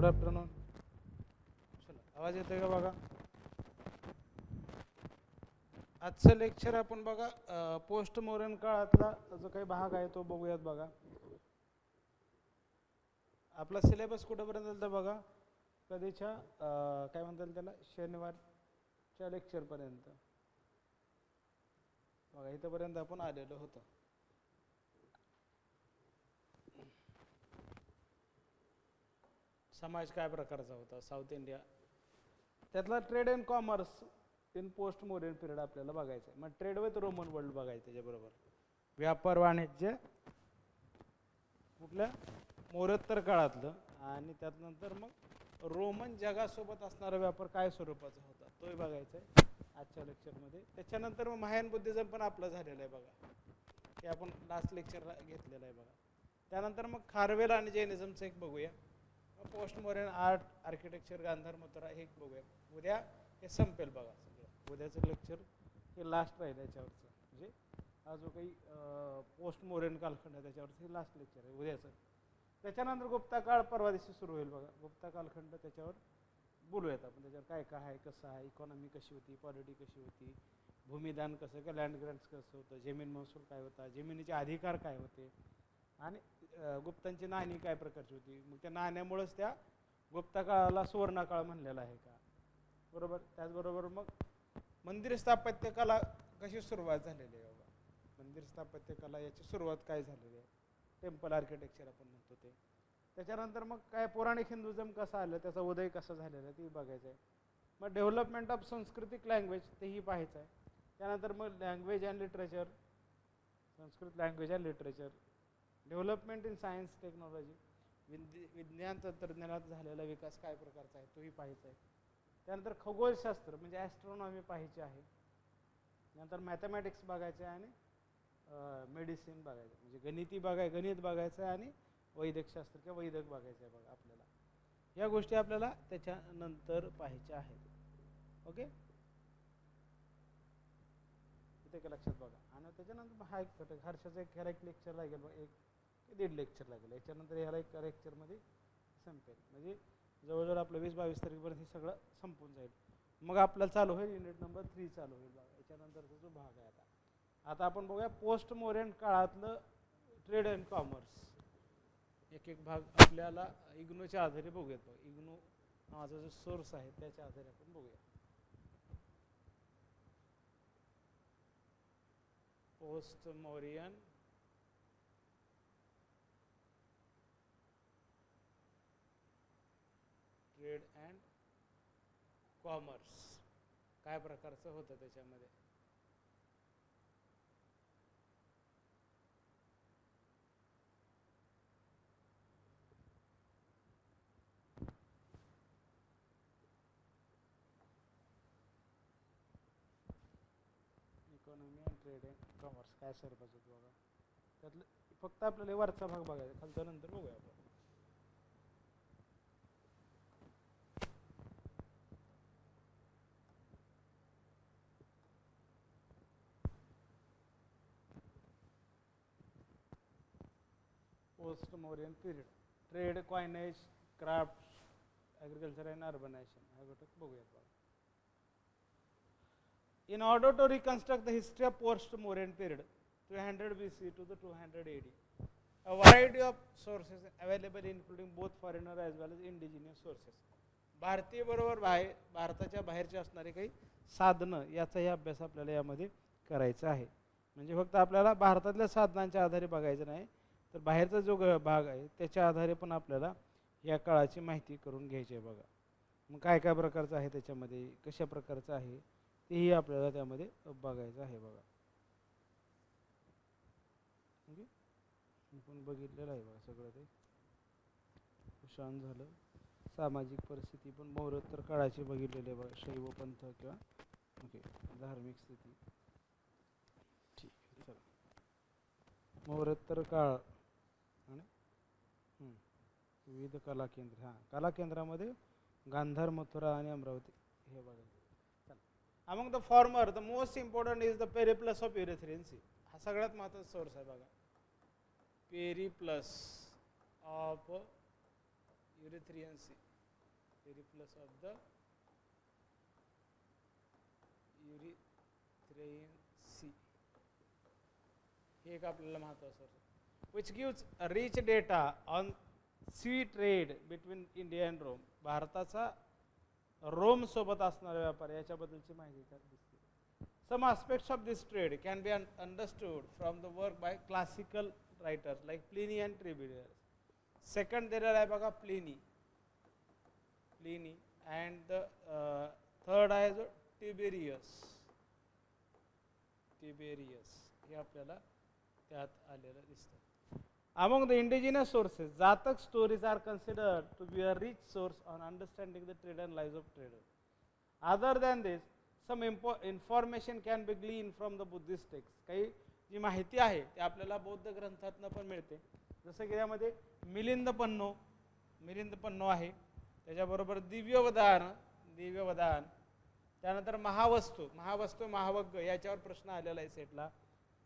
Good afternoon. चला आवाज येतोय का बघा. आजचं लेक्चर आपण बघा पोस्ट मॉडर्न काळातला जो काही भाग आहे तो बघूयात. बघा आपला सिलेबस कुठेपर्यंत झाला बघा, कधीच्या काय म्हणतात त्याला शनिवारच्या लेक्चरपर्यंत बघा, इथंपर्यंत आपण आलेलो होतो. समाज काय प्रकारचा होता साऊथ इंडिया, त्यातला trade and commerce in post modern period आपल्याला बघायचं आहे. मग ट्रेड विथ रोमन वर्ल्ड बघायचं त्याच्याबरोबर, व्यापार वाणिज्य कुठल्या मोरोत्तर काळातलं, आणि त्यानंतर मग रोमन जगासोबत असणारा व्यापार काय स्वरूपाचा होता तोही बघायचा आहे आजच्या लेक्चरमध्ये. त्याच्यानंतर मग महायान बुद्धिझम पण आपलं झालेलं आहे बघा, ते आपण लास्ट लेक्चरला घेतलेलं आहे बघा. त्यानंतर मग खारवेल आणि जैनिझमचं एक बघूया. Post modern art architecture Gandhara Mathura हे एक बघूया. उद्या हे संपेल बघा सगळं, उद्याचं लेक्चर हे लास्ट राहील याच्यावरचं, म्हणजे हा जो काही पोस्ट मॉडर्न कालखंड आहे त्याच्यावरचं हे लास्ट लेक्चर आहे उद्याचं. त्याच्यानंतर गुप्ता काळ परवा दिवशी सुरू होईल बघा. गुप्ता कालखंड त्याच्यावर बोलूयात आपण, त्याच्यावर काय काय आहे, कसं आहे, इकॉनॉमी कशी होती, पॉलिटी कशी होती, भूमिदान कसं, का लँड ग्रँट्स कसं होतं, जमीन महसूल काय होता, जमिनीचे अधिकार काय होते, आणि गुप्तांची नाणी काय प्रकारची होती. मग त्या नाण्यामुळेच त्या गुप्ता काळाला सुवर्णकाळ म्हणलेला आहे का, बरोबर. त्याचबरोबर मग मंदिर स्थापत्य कला कशी सुरुवात झालेली आहे बघा, मंदिर स्थापत्य कला याची सुरुवात काय झालेली आहे, टेम्पल आर्किटेक्चर आपण म्हणतो ते. त्याच्यानंतर मग काय पौराणिक हिंदुझम कसं आलं, त्याचा उदय कसा झालेला आहे ते बघायचं आहे. मग डेव्हलपमेंट ऑफ सांस्कृतिक लँग्वेज तेही पाहायचं आहे. त्यानंतर मग language and literature, Sanskrit language and literature, development in science technology, विज्ञान तंत्रज्ञानात झालेला विकास काय प्रकारचा आहे तोही पाहायचा आहे. त्यानंतर खगोलशास्त्र म्हणजे ॲस्ट्रॉनॉमी पाहायची आहे. नंतर मॅथमॅटिक्स बघायचं आहे, आणि मेडिसिन बघायचं म्हणजे गणित बघायचं आहे, आणि वैद्यकशास्त्र किंवा वैद्यक बघायचं आहे बघा आपल्याला. या गोष्टी आपल्याला त्याच्यानंतर पाहायच्या आहेत. ओके, इथे का लक्षात बघा. आणि त्याच्यानंतर हा एक घटक हर्षाचा एक ह्याला एक लेक्चर लागेल बघा, 1 ते 1.5 लेक्चर लागेल. याच्यानंतर ह्याला एक लेक्चरमध्ये संपेल, म्हणजे जवळजवळ आपलं 20-22 तारखेपर्यंत हे सगळं संपून जाईल. मग आपल्याला चालू होईल युनिट नंबर 3 चालू होईल बघा. याच्यानंतरचा जो भाग आहे आता आपण बघूया पोस्ट मॉडर्न काळातलं ट्रेड अँड कॉमर्स. एक भाग आपल्याला इग्नोच्या आधारे बघूयात बघा. इग्नो नावाचा जो सोर्स आहे त्याच्या आधारे आपण बघूया. Post modern trade and commerce काय प्रकारचं होतं त्याच्यामध्ये. Economy and trade and commerce काय स्वरूपाचं होतं बघा. त्यातलं फक्त आपल्याला वरचा भाग बघायचा, खालचा नंतर बघूया आपण. Post modern period, trade, coinage, craft, agriculture and urbanisation हा घटक बघूयात बघा. In order to reconstruct the history of post-modern period, 300 BC to the 200 AD, a variety of sources available including both foreigner as well as indigenous sources. भारतीय बरोबर भारताच्या बाहेरचे असणारे काही साधनं याचाही अभ्यास आपल्याला यामध्ये करायचा आहे. म्हणजे फक्त आपल्याला भारतातल्या साधनांच्या आधारे बघायचं नाही, तर बाहेरचा जो भाग आहे त्याच्या आधारे पण आपल्याला या काळाची माहिती करून घ्यायची आहे बघा. मग काय काय प्रकारचं आहे त्याच्यामध्ये, कशा प्रकारचं आहे तेही आपल्याला त्यामध्ये बघायचं आहे बघा. ओके, आपण बघितलेलं आहे बघा सगळं ते. कुशाण झालं, सामाजिक परिस्थिती पण मौर्योत्तर काळाची बघितलेली आहे बघा, शैव पंथ किंवा ओके धार्मिक स्थिती. ठीक आहे, चला. मौर्योत्तर काळ आणि विविध कला केंद्र. हां, कला केंद्रामध्ये गांधार, मथुरा आणि अमरावती हे बघायचं. Among the former, the most important is the Periplus of Erythraean Sea. हा सगळ्यात महत्त्वाचा सोर्स आहे बघा, Periplus of Erythraean Sea. Periplus of the Erythraean Sea, हे एक आपल्याला महत्त्वाचं, which gives a rich data on sea trade between India and Rome. भारताचा रोम सोबत असणारा व्यापार याच्याबद्दलची माहिती त्यात दिसते. Some aspects of this trade can be understood from the work by classical writers like Pliny and Tiberenius. Second there आहे बघा Pliny and the third आहे Tiberius. हे आपल्याला त्यात आलेलं दिसतं. Among the indigenous sources, Jatak stories are considered to be a rich source on understanding the trade and lives of traders. Other than this, some information can be gleaned from the Buddhist texts. काही जी माहिती आहे ती आपल्याला बौद्ध ग्रंथातनं पण मिळते. जसं की यामध्ये मिलिंद पन्नो आहे, त्याच्याबरोबर दिव्यवदान, त्यानंतर महावस्तू महावग्ग याच्यावर प्रश्न आलेला आहे सेटला,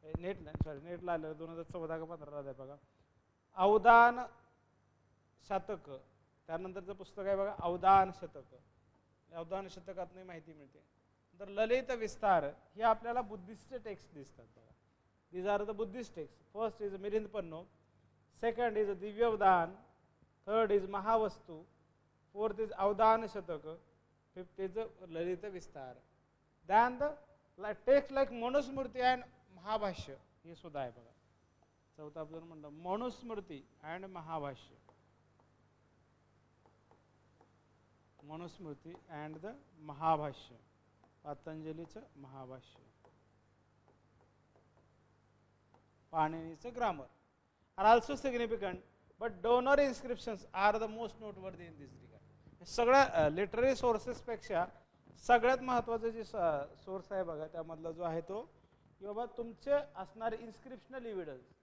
नेटला आलेलं 2014 का 15 आहे बघा. अवदान शतक, त्यानंतरचं पुस्तक आहे बघा अवदान शतकातून माहिती मिळते. तर ललित विस्तार हे आपल्याला बुद्धिस्ट टेक्स्ट दिसतात बघा. These are the Buddhist text. First is Milinda Panha, second is Divyavadana, third is Mahavastu, fourth is Avadana Shataka, fifth is Lalita Vistara. Then the text like Manusmriti and Mahabhashya हे सुद्धा आहे बघा. चौथा आपल्याला म्हणलं Manusmriti and Mahabhashya, Manusmriti and the Mahabhashya, पतंजलीचं महाभाष्य, पाणिनीचं grammar are also significant, but donor inscriptions are the most noteworthy in this regard. सगळ्या लिटररी सोर्सेसपेक्षा सगळ्यात महत्त्वाचं जे सोर्स आहे बघा त्यामधला जो आहे तो की बाबा तुमचे असणारे इन्स्क्रिप्शनल एव्हिडन्स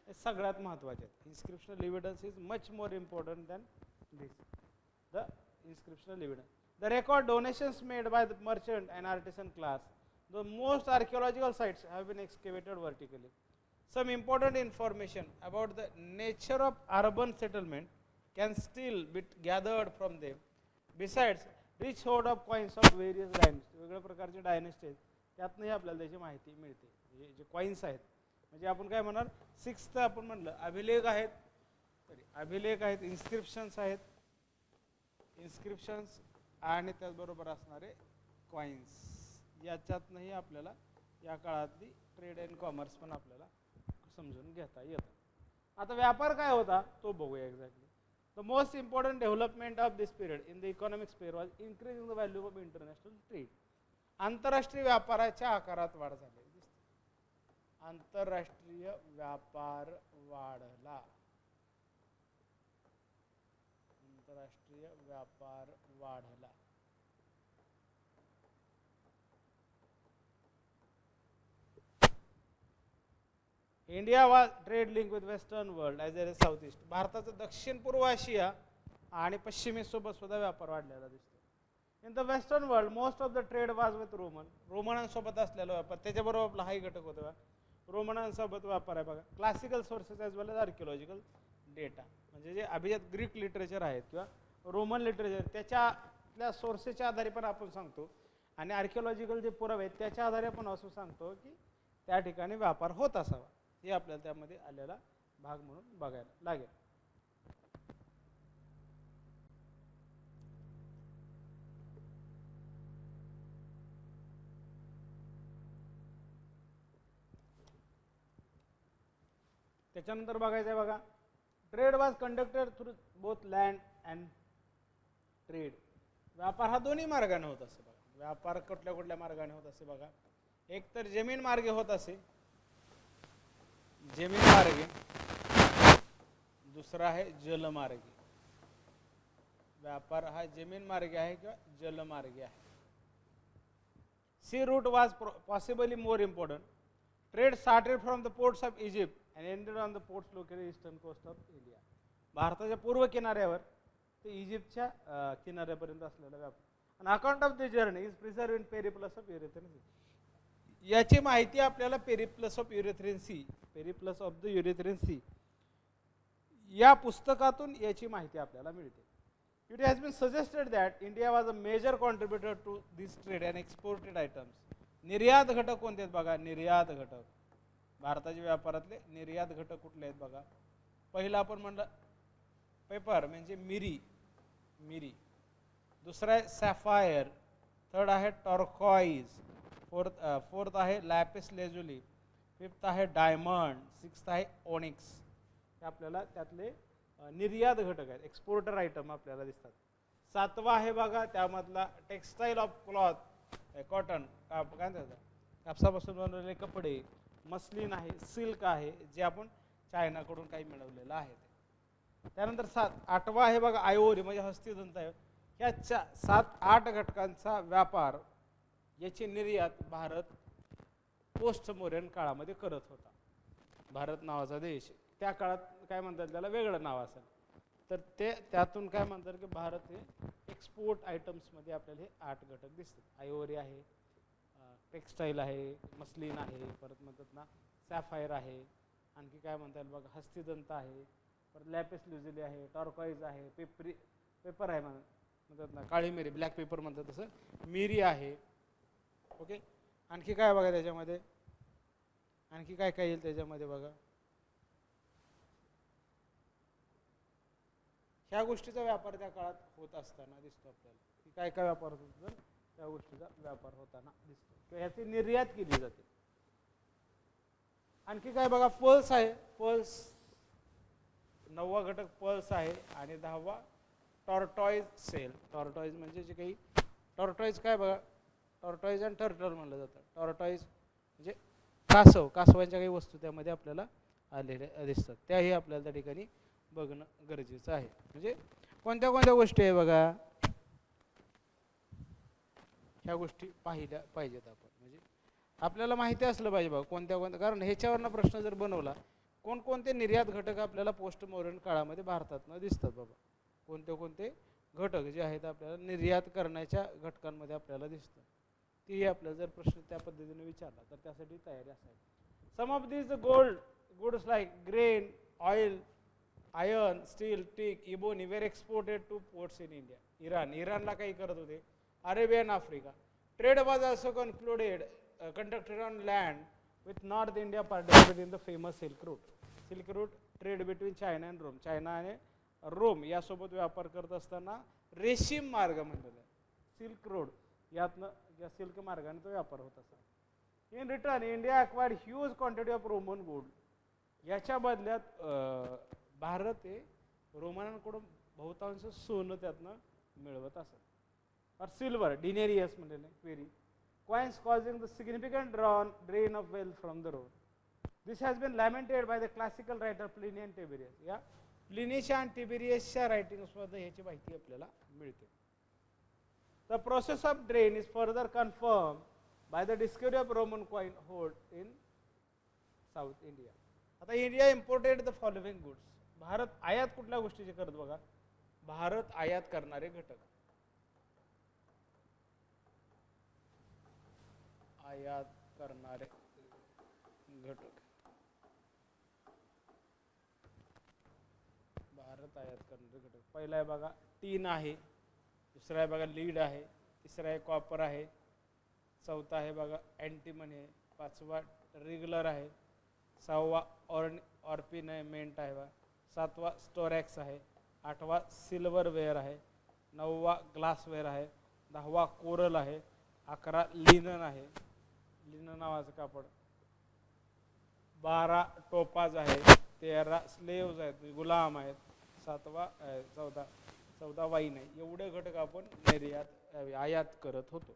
हे सगळ्यात महत्त्वाचे आहेत. Inscriptional evidence is much more important than this. The inscriptional evidence, the record donations made by the merchant and artisan class, the most archaeological sites have been excavated vertically. Some important information about the nature of urban settlement can still be gathered from them. Besides, rich hoard of coins of various dynasties, वेगवेगळ्या प्रकारचे dynasty आहेत त्यातनंही आपल्याला त्याची माहिती मिळते. जे coins आहेत म्हणजे आपण काय म्हणणार, सिक्स्थ आपण म्हणलं अभिलेख आहेत, इन्स्क्रिप्शन्स आहेत, आणि त्याचबरोबर असणारे कॉइन्स, याच्यातनंही आपल्याला या काळातली ट्रेड अँड कॉमर्स पण आपल्याला समजून घेता येतं. आता व्यापार काय होता तो बघूया exactly. The most important development of this period in the economic sphere was increasing the value of international trade. आंतरराष्ट्रीय व्यापाराच्या आकारात वाढ झालेली दिसते. आंतरराष्ट्रीय व्यापार वाढला, India was trade link with western world as well as south east. भारताचं दक्षिण पूर्व आशिया आणि पश्चिमेसोबत सुद्धा व्यापार वाढलेला दिसतो. In the western world most of the trade was with रोमनांसोबत असलेला व्यापार, त्याच्याबरोबर आपला हाही घटक होता रोमनांसोबत व्यापार आहे बघा. Classical sources as well age archaeological data, म्हणजे जे अभिजात ग्रीक लिटरेचर आहेत किंवा रोमन लिटरेचर त्याच्या सोर्सेसच्या आधारे पण आपण सांगतो, आणि आर्किओलॉजिकल जे पुरावे आहेत त्याच्या आधारे पण असं सांगतो की त्या ठिकाणी व्यापार होत असावा. हे आपल्याला त्यामध्ये आलेला भाग म्हणून बघायला लागेल. त्याच्यानंतर बघायचं आहे बघा, trade was conducted through both land and trade. व्यापार हा दोन्ही मार्गाने होत असे बघा. व्यापार कुठल्या कुठल्या मार्गाने होत असे बघा. एक तर जमीन मार्गे होत असे, जमीन मार्गे, दुसरा आहे जलमार्गे. व्यापार हा जमीन मार्गे आहे किंवा जलमार्गे आहे. Sea route was possibly more important. Trade started from the ports of Egypt and ended on the ports located eastern coast of India. भारताच्या पूर्व किनाऱ्यावर ते इजिप्तच्या किनाऱ्यापर्यंत असलेला व्यापार. An account of the journey is preserve in Periplus of Erythraean Sea. याची माहिती आपल्याला Periplus of Erythraean Sea, Periplus of the Erythraean Sea या पुस्तकातून याची माहिती आपल्याला मिळते. It has been suggested that India was a major contributor to this trade and exported items. निर्यात घटक कोणते आहेत बघा, निर्यात घटक भारताच्या व्यापारातले निर्यात घटक कुठले आहेत बघा. पहिला आपण म्हणलं पेपर म्हणजे मिरी, मिरी. दुसरा आहे सॅफायर, थर्ड आहे टॉर्कॉइज, फोर्थ आहे लॅपिस लेझुली, फिफ्थ आहे डायमंड, सिक्स्थ आहे ओनिक्स. हे आपल्याला त्यातले निर्यात घटक आहेत, एक्सपोर्टर आयटम आपल्याला दिसतात. सातवा आहे बघा त्यामधला टेक्स्टाईल ऑफ क्लॉथ, कॉटन, काय म्हणतात कापसापासून बनवलेले कपडे, मस्लिन आहे, सिल्क आहे, जे आपण चायनाकडून काही मिळवलेलं आहे. त्यानंतर आठवा आहे बघा आयवोरी म्हणजे हस्तितंत आहे. ह्या 7-8 घटकांचा व्यापार याची निर्यात भारत पोस्ट मौर्यन काळामध्ये करत होता. भारत नावाचा देश, त्या काळात काय म्हणतात त्याला वेगळं नाव असेल, तर त्यातून काय म्हणतात की भारत हे एक्सपोर्ट आयटम्समध्ये आपल्याला हे 8 घटक दिसतात. आयवोरी आहे, टेक्स्टाईल आहे, मस्लिन आहे, परत म्हणतात ना सॅफायर आहे, आणखी काय म्हणता येईल बघा हस्तिदंत आहे, परत लॅपिस लुझिली आहे, टॉर्कॉइज आहे, पेपर आहे म्हणतात ना काळी मिरी, ब्लॅक पेपर म्हणतात तसं, मिरी आहे. ओके, आणखी काय बघा त्याच्यामध्ये, आणखी काय काय येईल त्याच्यामध्ये बघा. ह्या गोष्टीचा व्यापार त्या काळात होत असताना दिसतो आपल्याला, की काय काय व्यापार होत तर त्या गोष्टीचा व्यापार होताना दिसतो किंवा ह्याची निर्यात केली जाते. आणखी काय बघा, पल्स आहे, पल्स 9वा घटक पल्स आहे आणि 10वा टॉर्टॉइज सेल. टॉर्टॉइज म्हणजे जे काही टॉर्टॉइज काय बघा, टॉर्टॉइज आणि टर्टल म्हणलं जातं. टॉर्टॉइज म्हणजे कासवांच्या काही वस्तू त्यामध्ये आपल्याला आलेल्या दिसतात, त्याही आपल्याला त्या ठिकाणी बघणं गरजेचं आहे. म्हणजे कोणत्या कोणत्या गोष्टी आहे बघा, ह्या गोष्टी पाहिल्या पाहिजेत आपण, म्हणजे आपल्याला माहिती असलं पाहिजे बघा कोणत्या कोणत्या, कारण ह्याच्यावरनं प्रश्न जर बनवला कोणकोणते निर्यात घटक आपल्याला पोस्ट मौर्यन काळामध्ये भारतातनं दिसतात बाबा, कोणते कोणते घटक जे आहेत आपल्याला निर्यात करण्याच्या घटकांमध्ये आपल्याला दिसतं, तेही आपल्याला जर प्रश्न त्या पद्धतीने विचारला तर त्यासाठी तयारी असावी. Some of this goods like grain, oil, iron, steel, teak, ebony were exported to ports in India. इराणला काही करत होते, Arabian Africa. Trade was also conducted on land with north India participate in the famous silk route. Silk route trade between China and Rome, China आणि Rome यासोबत व्यापार करत असताना रेशीम मार्ग म्हणलेला आहे, सिल्क रोड, यातनं या सिल्क मार्गाने तो व्यापार होत असतो. In return India acquired huge quantity of Roman gold. याच्या बदल्यात भारत हे रोमनांकडून बहुतांश सोनं त्यातनं मिळवत असत. और सिल्वर, डिनेरियस म्हणलेले क्वेरी, coins causing the significant drain of wealth from the road. This has been lamented by the classical writer Pliny and Tiberius. या प्लिनीच्या आणि टिबेरियसच्या रायटिंग्समध्ये ह्याची माहिती आपल्याला मिळते. The process of drain is further confirmed by the discovery of Roman coin hoard in South India. आता India imported the following goods. Bharat आयात कुठल्या गोष्टीचे करत बघा, भारत आयात करणारे घटक, आयात करणारे घटक, भारत आयात करणारे घटक. पहिला आहे बघा टीन आहे, दुसरा आहे बघा लीड आहे, तिसरा आहे कॉपर आहे, चौथा आहे बघा अँटीमनी आहे, पाचवा रेग्युलर आहे, सहावा ऑर्पिनमेंट आहे बघा, सातवा स्टोरॅक्स आहे, आठवा सिल्वरवेअर आहे, नववा ग्लासवेअर आहे, 10वा कोरल आहे, 11 लिनन आहे, लिनन नावाचं कापड, 12 टोपाज आहे, 13 स्लेव्ज आहेत गुलाम आहेत, 14 वाईन आहे. एवढे घटक आपण आयात करत होतो.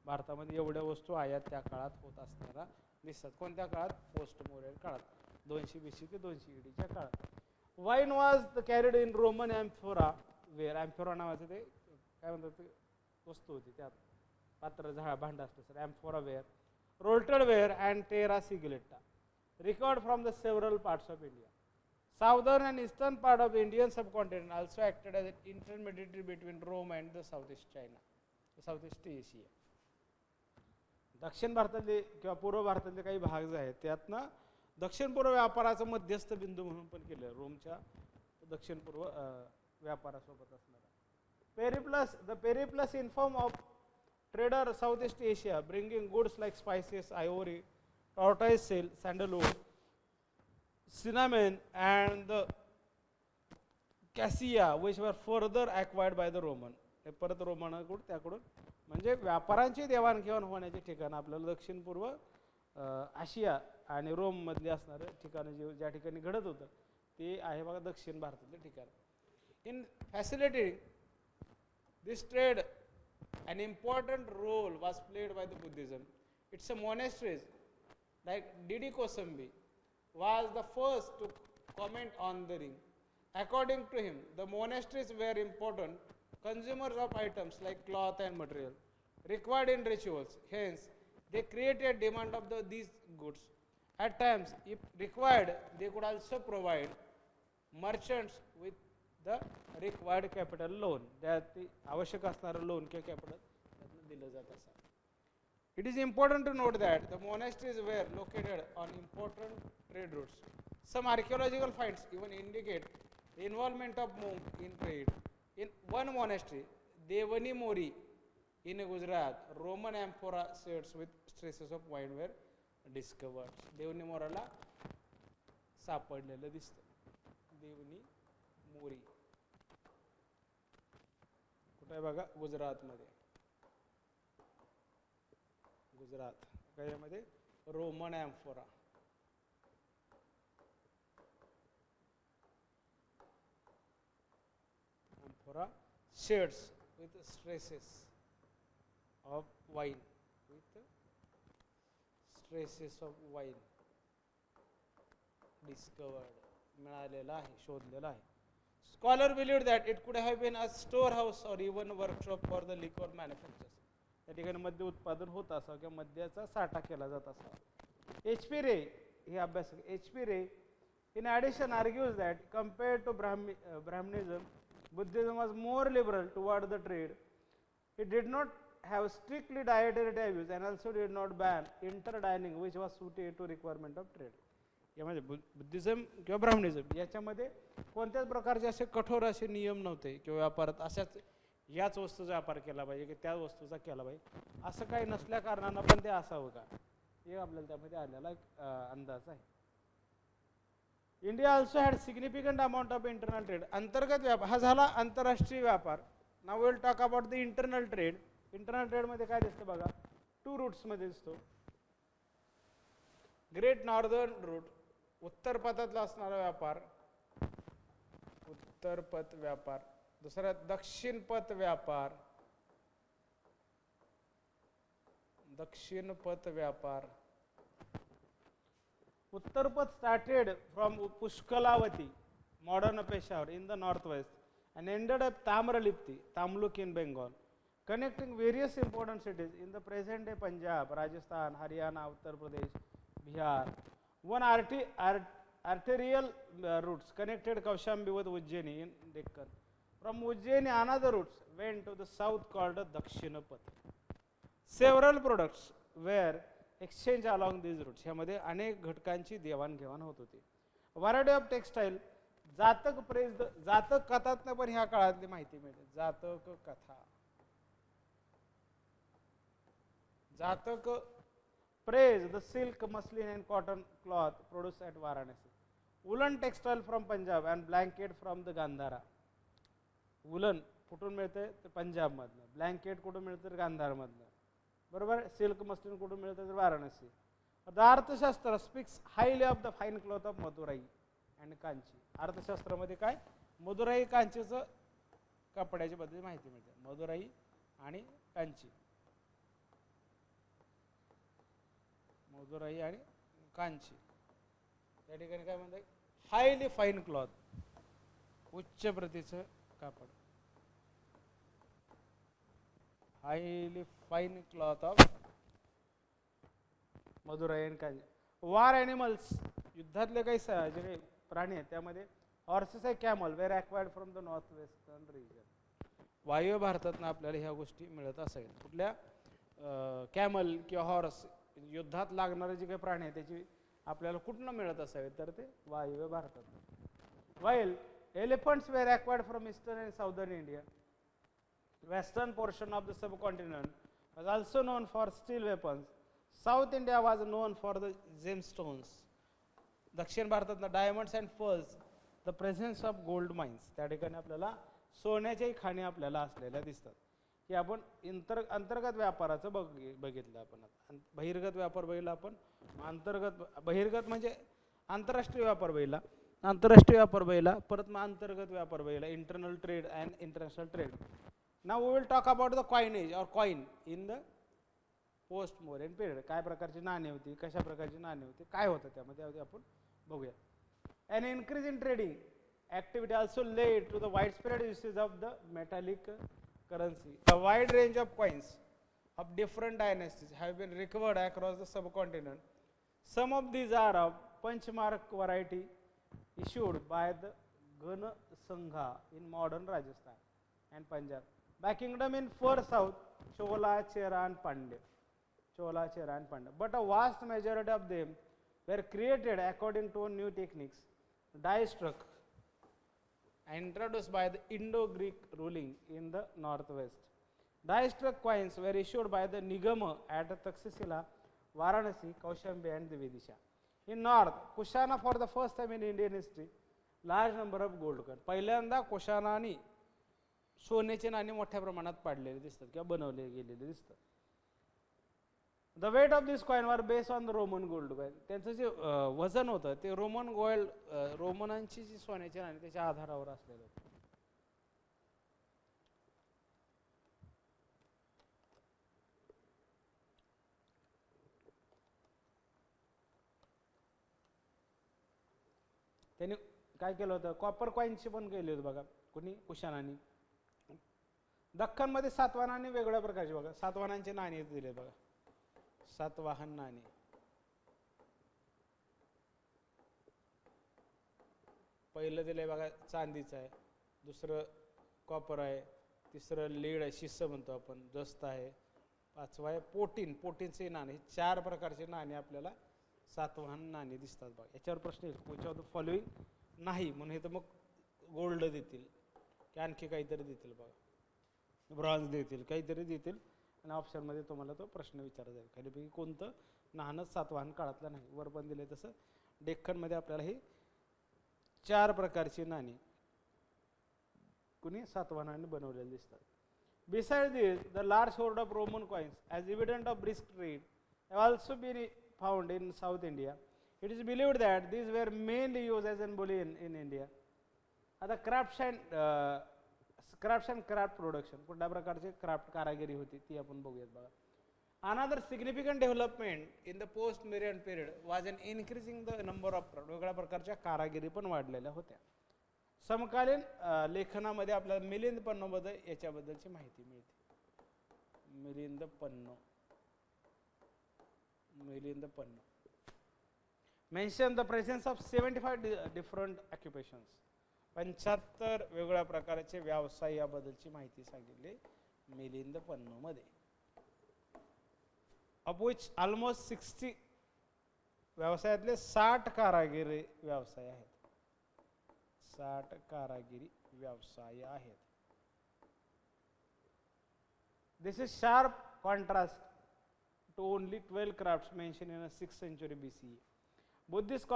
भारतामध्ये एवढ्या वस्तू आयात त्या काळात होत असताना दिसतात. कोणत्या काळात? पोस्ट मौर्यन काळात, 200 BC ते 200 AD काळात. Wine was carried in Roman amphora ware. Amphora नावाचं ते काय म्हणतात ते वस्तू होती, त्यात पात्र भांड असतं sir, amphora ware, rouletted ware and terra sigillata, record from the several parts of India. Southern and eastern part of Indian subcontinent also acted as an intermediary between Rome and the Southeast China, Southeast Asia. दक्षिण भारतातले किंवा पूर्व भारतातले काही भाग जे आहेत त्यातनं दक्षिण पूर्व व्यापाराचा मध्यस्थ बिंदू म्हणून पण केलं रोमच्या दक्षिण पूर्व व्यापारासोबत असणारा. The periplus inform of trader Southeast Asia, bringing goods like spices, ivory, tortoise shell, sandalwood, cinnamon, and the cassia, which were further acquired by the Roman. हे परत रोमनाकडून त्याकडून म्हणजे व्यापारांची देवाणघेवाण होण्याचे ठिकाण आपल्याला दक्षिण पूर्व आशिया आणि रोम मधले असणारे ठिकाण ज्या ठिकाणी घडत होतं ते आहे बघा दक्षिण भारतातले ठिकाण. In facilitating this trade an important role was played by the Buddhism. It's a monasteries like Didi Kosambi was the first to comment on the ring. According to him, the monasteries were important consumers of items like cloth and material required in rituals. Hence, they created demand of these goods. At times, if required, they could also provide merchants with the required capital loan. त्यात आवश्यक असणारं loan किंवा capital त्यातनं दिलं जात असं. It is important to note that the monasteries were located on important trade routes. Some archaeological finds even indicate the involvement of monks in trade. In one monastery, Devani Mori in Gujarat, Roman amphora sets with traces of wine were discovered. Devani Morala सापडलेलं दिसतं. देवनी मोरी कुठे आहे बघा गुजरातमध्ये. गुजरात यामध्ये Roman amphora. Amphora sherds with stresses of wine. With stresses of wine discovered मिळालेला आहे, शोधलेला आहे. Scholar believed that it could have been a storehouse or even workshop for the liquor manufacturers. त्या ठिकाणी मद्य उत्पादन होत असावं किंवा मद्याचा साठा केला जात असावा. HP Ray हे अभ्यास HP Ray in addition argues that compared to Brahmanism, Buddhism was more liberal toward the trade. It did not have strictly dietary taboos and also did not ban interdining, which was suited to requirement of trade. यामध्ये Buddhism किंवा ब्राह्मणिझम याच्यामध्ये कोणत्याच प्रकारचे असे कठोर असे नियम नव्हते किंवा व्यापारात अशाच याच वस्तूचा व्यापार केला पाहिजे की त्या वस्तूचा केला पाहिजे असं काही नसल्या कारणानं पण ते असावं का हे आपल्याला त्यामध्ये आलेला एक अंदाज आहे. India also had significant amount of internal trade. अंतर्गत व्यापार हा झाला आंतरराष्ट्रीय व्यापार. Now will talk about the internal trade. Internal ट्रेडमध्ये काय दिसतं बघा 2 रूट्समध्ये दिसतो. ग्रेट नॉर्दर्न रूट उत्तर पथातला असणारा व्यापार, उत्तर पथ व्यापार. दुसरा दक्षिण पथ व्यापार, दक्षिण पथ व्यापार. उत्तर पथ started from Pushkalavati, modern Peshawar in the northwest and ended up Tamralipti, Tamluk in Bengal, connecting various important cities in the present day Punjab, Rajasthan, Haryana, Uttar Pradesh, Bihar. One arterial routes connected Kaushambi with Ujjaini in Deccan. From Ujjaini, another routes went to the south called Dakshinapath. Several products were exchanged along these routes. ह्यामध्ये अनेक घटकांची देवाणघेवाण होत होती. Variety of textile. जातक press जातक कथातनं पण ह्या काळातली माहिती मिळते. जातक कथा, जातक praised the silk, muslin and cotton cloth produced at Varanasi. Woolen textile from Punjab and blanket from the Gandhara. Woolen कुठून मिळते तर पंजाब मधनं, ब्लँकेट कुठून मिळतं तर गांधार मधनं, बरोबर. सिल्क मस्लिन कुठून मिळतं तर Varanasi. The Arthashastra speaks highly of the fine cloth of Madurai and Kanchi. अर्थशास्त्रामध्ये काय मदुराई कांचीचं कपड्याची बद्दल माहिती मिळते. मदुराई आणि कांची, मदुराई आणि कांची या ठिकाणी काय म्हणतात हायली फाईन क्लॉथ, उच्च प्रतीचं कापड. Highly fine cloth of Madurai आणि कांची. वार ॲनिमल्स युद्धातले काही जे काही प्राणी आहेत त्यामध्ये हॉर्सेस आहे camel were acquired from the north western region. वायव्य भारतातनं आपल्याला ह्या गोष्टी मिळत असाव्यात. कुठल्या कॅमल किंवा हॉर्स युद्धात लागणारे जे काही प्राणी आहेत त्याची आपल्याला कुठनं मिळत असावे तर ते वायव्य भारतात. While elephants were acquired from eastern and southern India. western portion of the subcontinent was also known for steel weapons. South India was known for the gemstones. दक्षिण भारतातला diamonds and pearls, the presence of gold mines. त्या ठिकाणी आपल्याला सोन्याच्याही खाणी आपल्याला असलेल्या दिसतात. की आपण अंतर्गत व्यापाराचं बघितलं आपण आता. बहिर्गत व्यापार बघितला आपण. बहिर्गत म्हणजे आंतरराष्ट्रीय व्यापार बघितला, आंतरराष्ट्रीय व्यापार बघितला, परत मग अंतर्गत व्यापार बघितला, internal trade and international trade. Now we will talk about the coinage or coin in the post modern period. काय प्रकारची नाणी होती, कशा प्रकारची नाणी होती, काय होतं त्यामध्ये आपण बघूया. An increase in trading activity also led to the widespread usage of the metallic currency. A wide range of coins of different dynasties have been recovered across the subcontinent. Some of these are of Panchmark variety issued by the Gana Sangha in modern Rajasthan and Punjab. By kingdom in far south, Chola, Chera and Pandya. But a vast majority of them were created according to new techniques. Die struck introduced by the Indo-Greek ruling in the northwest. Die struck coins were issued by the Nigama at Taxila, Varanasi, Kaushambi and Dividisha. In north, Kushana for the first time in Indian history, large number of gold coins. पहिल्यांदा कुशाणानी सोन्याचे नाणी मोठ्या प्रमाणात पाडलेले दिसतात किंवा बनवले गेलेले दिसतात. The weight of this coin were based on the Roman gold coin. त्यांचं जे वजन होतं ते रोमनांची जी सोन्याची नाणी त्याच्या आधारावर असलेलं होतं. त्यांनी काय केलं होतं, कॉपर कॉइनची पण केली होती बघा कोणी, कुशाणानी. दख्खनमध्ये सातवाहनांनी वेगवेगळ्या प्रकारचे बघा सातवाहनांचे नाणी दिले बघा. सातवाहन नाणी पहिलं दिलंय बघा चांदीचं आहे, दुसरं कॉपर आहे, तिसरं लीड आहे, शिस्स म्हणतो आपण, जस्त आहे, पाचवा आहे पोटीनचे नाणे. 4 प्रकारचे नाणे आपल्याला सातवाहन नाणी दिसतात बघा. याच्यावर प्रश्न येईल which of the following नाही म्हणून हे तर मग गोल्ड देतील की आणखी काहीतरी देतील बघा, ब्रॉन्झ देतील, काहीतरी देतील आणि ऑप्शनमध्ये तुम्हाला तो प्रश्न विचारला जाईल. खालीपैकी कोणतं नाणं सातवाहन काळातलं नाही. वर पण दिले तसं डेक्कनमध्ये आपल्याला ही 4 प्रकारची नाणी कुणी सातवाहनाने बनवलेली दिसतात. Besides this, the large hoard of Roman coins, as evident of brisk trade, have also been found in South India. It is believed that these were mainly used as in bullion in India. आता crafts and craft production, कुठल्या प्रकारचे craft कारागिरी होती ती आपण बघूयात बघा. Another significant development in the post-Marian period was an increasing the number of वेगळ्या प्रकारच्या कारागिरी पण वाढलेल्या होत्या. समकालीन लेखनामध्ये आपल्याला मिलिंद पन्नोमध्ये याच्याबद्दलची माहिती मिळते. Milind पन्नो mention the presence of 75 different occupations. 75 वेगळ्या प्रकारचे व्यवसाय याबद्दलची माहिती सांगितली मिलिंद पन्नो मध्ये. of which almost 60 व्यवसायातले 60 कारागिरी व्यवसाय आहेत. 60 कारागिरी व्यवसाय आहेत. This is sharp contrast to only 12 crafts mentioned in the 6th century BCE. Buddhist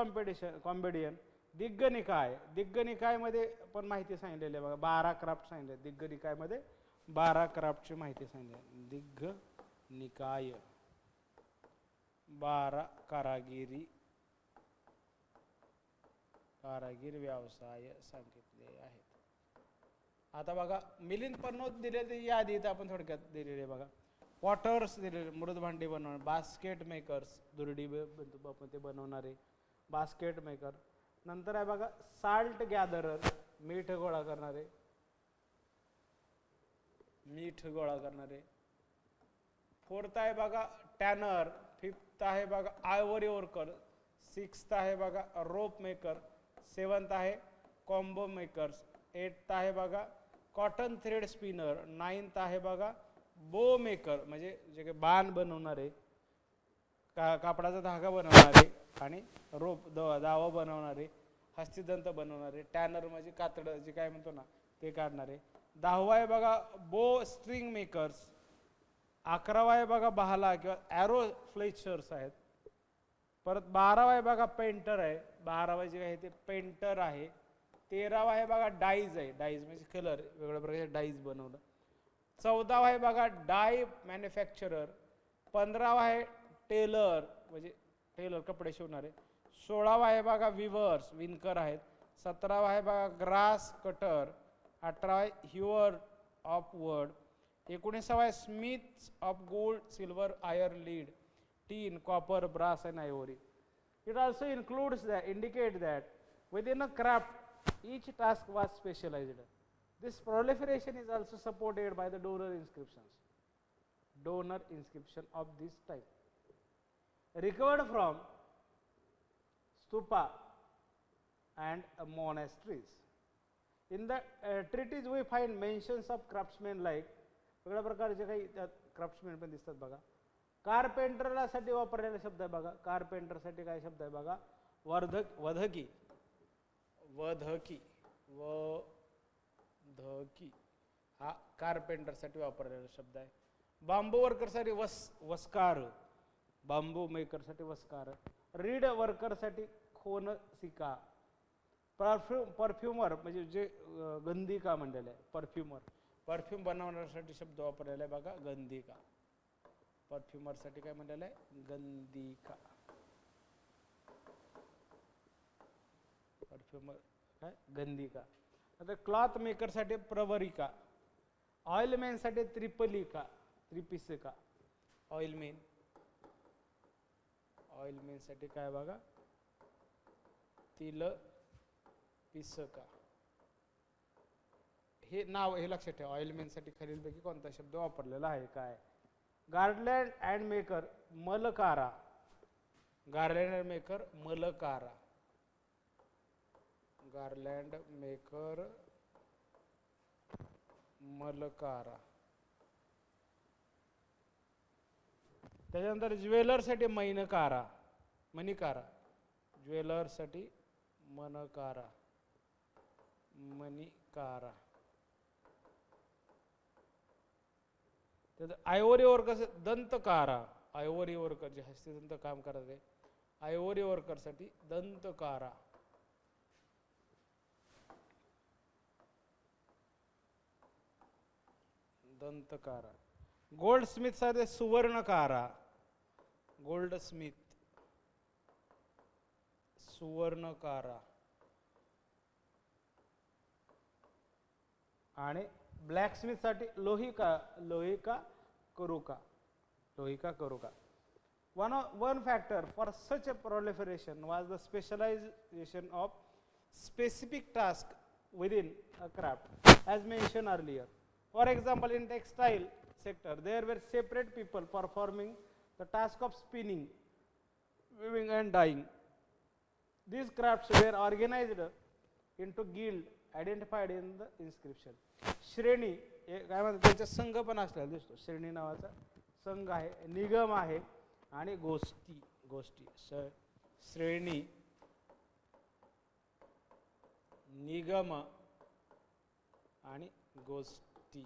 compendium Digha Nikaya मध्ये पण माहिती सांगितलेली आहे बघा. 12 क्राफ्ट सांगितले. दिग्ग निकाय मध्ये 12 क्राफ्टची माहिती सांगितली. दिग्ग निकाय 12 कारागिरी व्यवसाय सांगितले आहेत. आता बघा मिलिंद पन्नो दिलेली यादी इथं आपण थोडक्यात दिलेली आहे बघा. पॉटर्स दिलेले, मृद भांडी बनवणारे, बास्केट मेकर्स, दुर्डी ते बनवणारे बास्केट मेकर. नंतर आहे बघा साल्ट गॅदरर, मीठ गोळा करणारे. 4th आहे बघा टॅनर. 5th आहे बघा आयव्हरी वर्कर. 6th आहे बघा रोप मेकर. 7th आहे कॉम्बो मेकर्स. 8th आहे बघा कॉटन थ्रेड स्पिनर. 9th आहे बघा बो मेकर म्हणजे जे काही बाण बनवणारे, कापडाचा धागा बनवणारे आणि रोप दावा बनवणारे, हस्तिदंत बनवणारे. टॅनर म्हणजे कातडं जे काय म्हणतो ना ते काढणारे. 10वा आहे बघा बो स्ट्रिंग मेकर्स, 11वा आहे बघा बहाला किंवा ॲरो फ्लेचर्स आहेत. परत 12वा आहे बघा पेंटर आहे, 12वा जे आहे ते पेंटर आहे. 13वा आहे बघा डाईज आहे, डाईज म्हणजे कलर वेगवेगळ्या प्रकारचे डाईज बनवणं. 14वा आहे बघा डाय मॅन्युफॅक्चरर. 15वा आहे टेलर म्हणजे टेलर कपडे शिवणारे. 16वा आहे बघा विवर्स विणकर आहेत. 17वा आहे बघा ग्रास कटर. 18वा आहे ह्युअर ऑफ वड. 19वा आहे Smiths of gold silver iron lead tin copper brass and ivory. It also includes that indicate that within a craft each task was specialized. This proliferation is also supported by the donor inscriptions. Donor inscription of this type recovered from stupa and monasteries. In the treatise we find mentions of craftsmen like वेगळ्या प्रकारचे काही त्यात क्राफ्ट्समॅन पण दिसतात बघा. कारपेंटरसाठी वापरलेला शब्द आहे बघा, कारपेंटरसाठी काय शब्द आहे बघा, वधकी हा कारपेंटरसाठी वापरलेला शब्द आहे. बांबू वर्करसाठी वस्कार, बांबू मेकरसाठी वस्कार. रीड वर्करसाठी खोनसिका. परफ्युमर म्हणजे जे गंधिका म्हणलेलं आहे, परफ्यूम बनवण्यासाठी शब्द वापरलेला आहे बघा गंधिका. परफ्युमरसाठी काय म्हणलेलं आहे गंधिका. परफ्युमर काय गंधिका. आता क्लॉथ मेकरसाठी प्रवरिका. ऑइलमॅनसाठी त्रिपिसिका. ऑइलमॅनसाठी काय बघा तिलपिसका. हे नाव हे लक्षात ठेवा, ऑइलमॅनसाठी खालीलपैकी कोणता शब्द वापरलेला आहे काय. Garland and maker Malakara. Garland and maker Malakara. Garland maker Malakara. त्याच्यानंतर ज्वेलरसाठी मणिकारा. ज्वेलरसाठी मणिकारा. आयवोरी वर्कर दंतकारा. आयवोरी वर्कर जे हस्तिदंत काम करत आहे, आयवोरी वर्करसाठी दंतकारा. गोल्ड स्मिथ साठी सुवर्णकारा. सुवर्णकारा. आणि ब्लॅक स्मिथ साठी लोहिका करुका. One factor for such a proliferation was the specialization of specific tasks within a craft, as mentioned earlier. For example, in textile sector, there were separate people performing the task of spinning, weaving and dyeing. These crafts were organized into guild identified in the inscription. श्रेणी काय म्हणतात त्यांचा संघ पण असलेला दिसतो. श्रेणी नावाचा संघ आहे, निगम आहे आणि गोष्टी. श्रेणी, निगम आणि गोष्टी.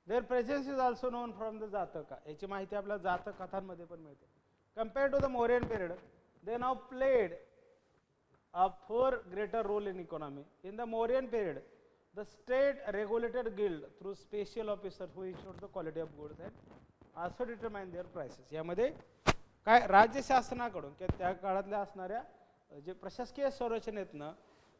Their presence is also known from the Jataka. याची माहिती आपल्याला जातक कथांमध्ये पण मिळते. Compared to the Mauryan period, they now played a far greater role in economy. In the Mauryan period, the state regulated guild through special officers who ensured the quality of goods and also determined their prices. यामध्ये काय राज्य शासनाकडून किंवा त्या काळातल्या असणाऱ्या जे प्रशासकीय संरचनेतनं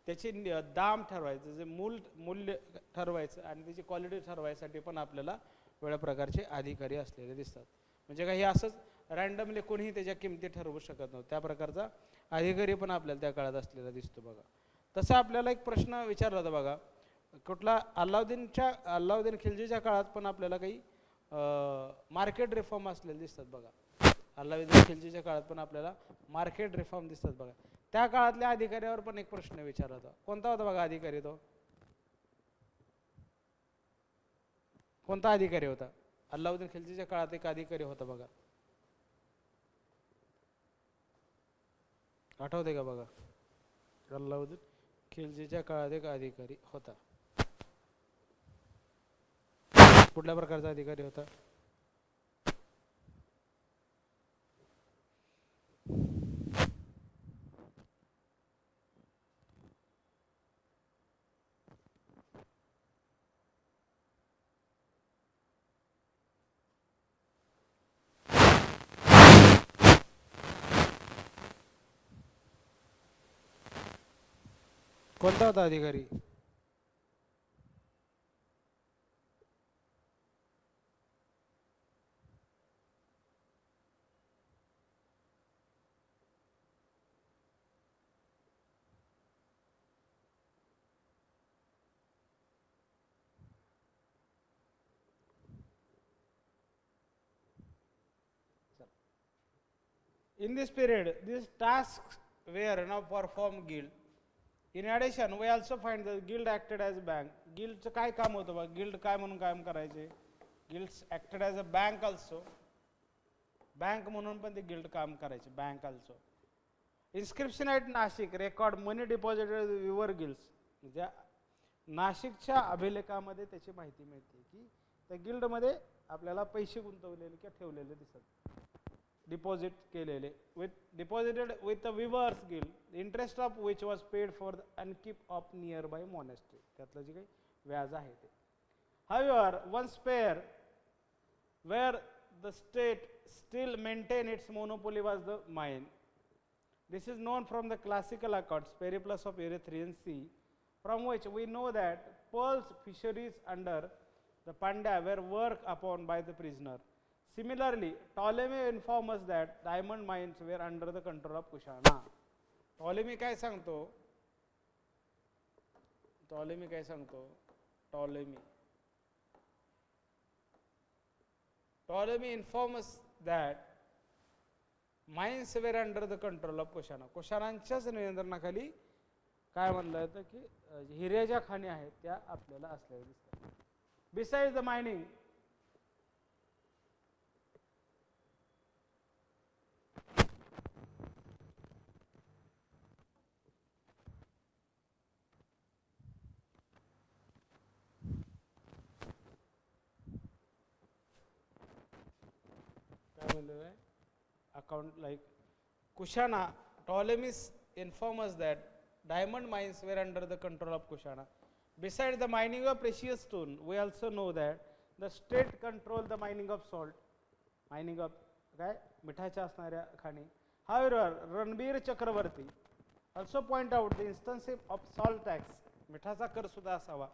त्याचे दाम ठरवायचं, जे मूल्य ठरवायचं आणि त्याची क्वालिटी ठरवायसाठी पण आपल्याला वेगळ्या प्रकारचे अधिकारी असलेले दिसतात. म्हणजे काही असंच रँडमली कोणीही त्याच्या किमती ठरवू शकत नव्हतं, त्या प्रकारचा अधिकारी पण आपल्याला त्या काळात असलेला दिसतो बघा. तसा आपल्याला एक प्रश्न विचारला होता बघा, कुठला अल्लाउद्दीन खिलजीच्या काळात पण आपल्याला काही मार्केट रिफॉर्म असलेले दिसतात बघा. अल्लाउद्दीन खिलजीच्या काळात पण आपल्याला मार्केट रिफॉर्म दिसतात बघा. त्या काळातल्या अधिकाऱ्यावर पण एक प्रश्न विचारला होता. कोणता होता बघा अधिकारी तो? कोणता अधिकारी होता? अल्लाउद्दीन खिलजीच्या काळात एक अधिकारी होता बघा, आठवते का बघा? अल्लाउद्दीन खिलजीच्या काळात एक अधिकारी होता. कुठल्या प्रकारचा अधिकारी होता? कोणता होता अधिकारी? In this period, these tasks were now performed guild. In addition, we also find that guild acted as bank. Guildचं काय काम होतं बघ? Guild काय म्हणून काम करायचे? Guilds acted as a bank also. Bank म्हणून पण ते guild काम करायचे. Bank also. Inscription at Nashik record money deposited with viewer guilds. म्हणजे नाशिकच्या अभिलेखामध्ये त्याची माहिती मिळते की त्या गिल्डमध्ये आपल्याला पैसे गुंतवलेले किंवा ठेवलेले दिसतात. डिपॉझिट केलेले deposited with the weavers guild, the interest of which was paid for the upkeep of nearby monastery. त्यातलं जे काही व्याज आहे ते. However, one pair where the state still maintained its monopoly was the mine. This is known from the classical accounts, Periplus of Erythraean Sea, from which we know that pearls fisheries under the Pandya were worked upon by the prisoner. Similarly, Ptolemy informs us that diamond mines were under the control of Kushana. Ptolemy काय सांगतो? Ptolemy informs us that mines were under the control of Kushana. कुशाणांच्याच नियंत्रणाखाली काय म्हणलं जातं की हिऱ्याच्या खाणी आहेत त्या आपल्याला असलेल्या दिसतात. Besides the mining, account like Kushana, Ptolemy informs us that diamond mines were under the control of Kushana. Besides the mining of precious stone, we also know that the state controlled the mining of salt, mining of काय मिठाच्या असणाऱ्या खाणी. However, Ranbir Chakravarti also point out the instance of salt tax, मिठाचा कर सुद्धा असावा.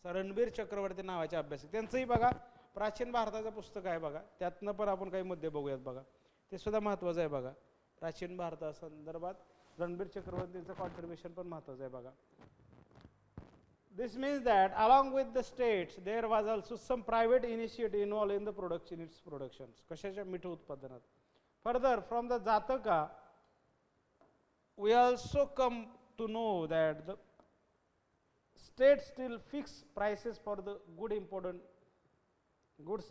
रणबीर चक्रवर्ती नावाचे अभ्यासक त्यांचंही बघा प्राचीन भारताचं पुस्तक आहे बघा, त्यातनं पण आपण काही मुद्दे बघूयात बघा, ते सुद्धा महत्त्वाचं आहे बघा. प्राचीन भारतासंदर्भात रणबीर चक्रवर्तीचं कॉन्ट्रीब्युशन पण महत्त्वाचं आहे बघा. This means that along with the states there was also some private initiative involved in the production its productions. कशाच्या मीठ उत्पादनात. Further, from the Jataka we also come to know that the state still fix prices for the goods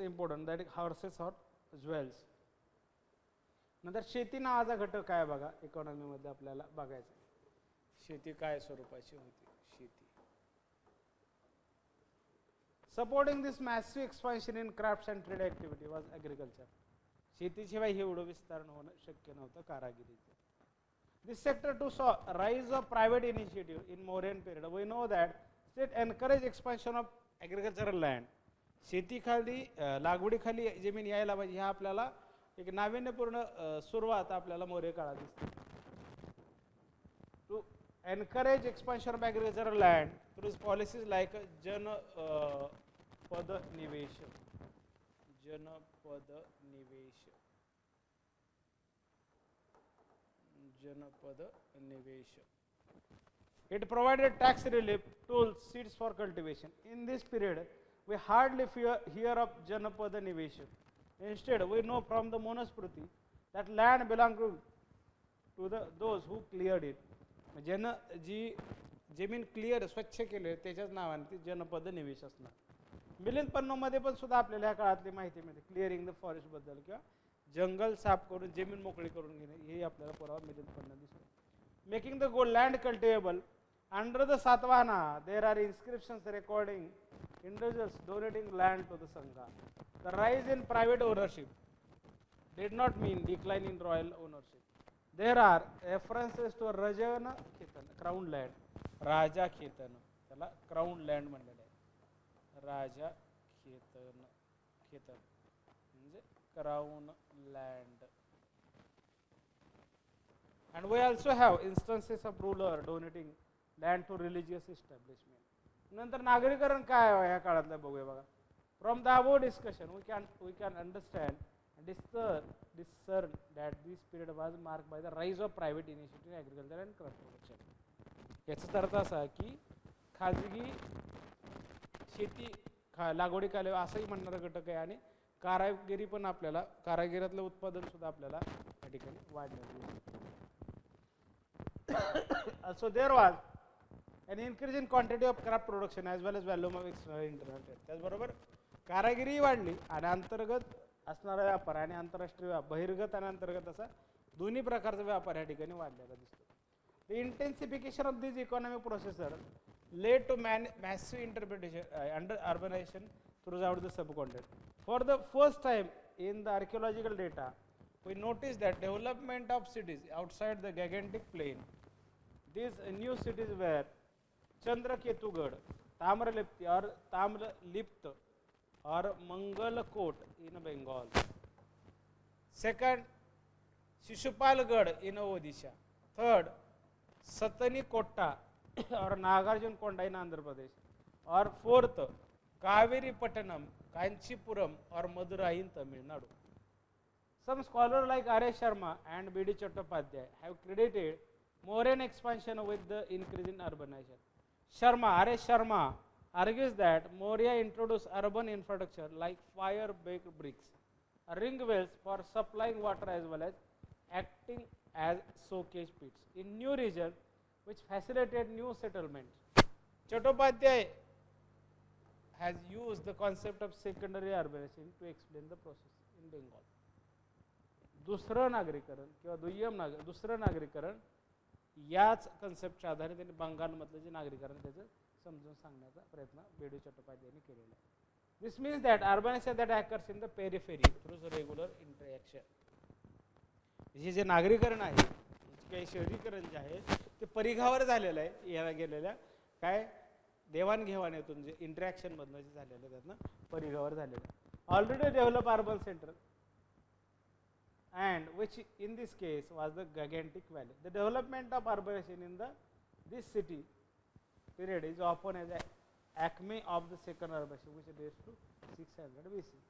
important that is horses or jewels. नंतर शेती नावाचा घटक काय बघा economy मध्ये आपल्याला बघायचं. शेती काय स्वरूपाची होती? शेती Supporting this massive expansion in crafts and trade activity was agriculture. शेतीशिवाय हे एवढं विस्तारण होणं शक्य नव्हतं कारागिरीचं. This sector too saw rise of private initiative in Mauryan period. We know that state encouraged expansion of agricultural land. शेतीखाली लागवडीखाली जमीन यायला पाहिजे ह्या आपल्याला एक नाविन्यपूर्ण सुरुवात आपल्याला मौर्य काळात दिसते. To encourage expansion of agricultural land through policies like जनपद निवेश. It provided tax relief, tools, seeds for cultivation. In this period, we hardly hear of Janapada Nivesha. Instead, we know from the Manusmriti that land belonged to those who cleared it. जी जमीन clear स्वच्छ केले त्याच्याच नावाने ती जनपद निवेश असणार. मिलिंद पन्नोमध्ये पण सुद्धा आपल्याला ह्या काळातली माहिती मिळते क्लिअरिंग द फॉरेस्ट बद्दल किंवा जंगल साफ करून जमीन मोकळी करून घेणे हे आपल्याला पुरावा मिलिंद पन्ना दिसतो. making the gold land cultivable. Under the Satvana, there are inscriptions recording individuals donating land to the Sangha. The rise in private ownership did not mean decline in royal ownership. There are references to Rajana Ketan, crown land. Raja Ketan, त्याला crown land म्हणलेलं आहे. राजा खेतन, खेतन म्हणजे crown land. And we also have instances of ruler donating land to religious establishment. नंतर नागरीकरण काय आहे ह्या काळातलं बघूया बघा. From the above discussion, we can understand and discern that this period was marked by the rise of private initiative in agriculture and crop production. याचा अर्थ असा की खाजगी शेती लागवडी काल असंही म्हणणारा घटक आहे आणि कारागिरी पण आपल्याला कारागिरातलं उत्पादन सुद्धा आपल्याला या ठिकाणी वाढलं. So there was an increase in quantity of crop production as well as volume of external internal trade. त्याचबरोबर कारागिरी वाढली आणि अंतर्गत असणारा व्यापार आणि आंतरराष्ट्रीय बहिर्गत आणि अंतर्गत असा दोन्ही प्रकारचा व्यापार या ठिकाणी वाढलेला दिसतो. The intensification of these economic processes led to massive under urbanization throughout the subcontinent. For the first time in the archaeological data, we noticed that development of cities outside the gigantic plain. These new cities were Chandraketugad, Tamralipt or Mangalkot in Bengal. Second, Shishupalgarh in Odisha. Third, Satani-Kotta or Nagarjuna-Konda in Andhra Pradesh. Or fourth, Kaveri-Pattanam, Kanchipuram or Madurai in Tamil Nadu. Some scholars like R. S. Sharma and B. D. Chattopadhyay have credited Mauryan expansion with the increase in urbanization. R. S. Sharma argues that Maurya introduced urban infrastructure like fire-baked bricks, ring wells for supplying water as well as acting as soakage pits in new regions which facilitated new settlements. Chattopadhyay has used the concept of secondary urbanization to explain the process in Bengal. दुसरं नागरीकरण याच कन्सेप्टच्या आधारे त्यांनी बंगालमधलं जे नागरीकरण त्याचं समजून सांगण्याचा प्रयत्न बेडू चट्टोपाध्यायांनी केलेला आहे. This means that urbanization that occurs in the periphery through regular interaction. हे जे नागरीकरण आहे काही शहरीकरण जे आहे ते परिघावर झालेलं आहे. याला गेलेल्या काय देवाणघेवाणीतून जे इंटरॅक्शन मधनं जे झालेलं त्यातनं परिघावर झालेलं आहे. Already develop urban centre and which in this case was the gigantic valley. The development of urbanization in this city period is often as acme of the second urbanization which dates to 600 BC.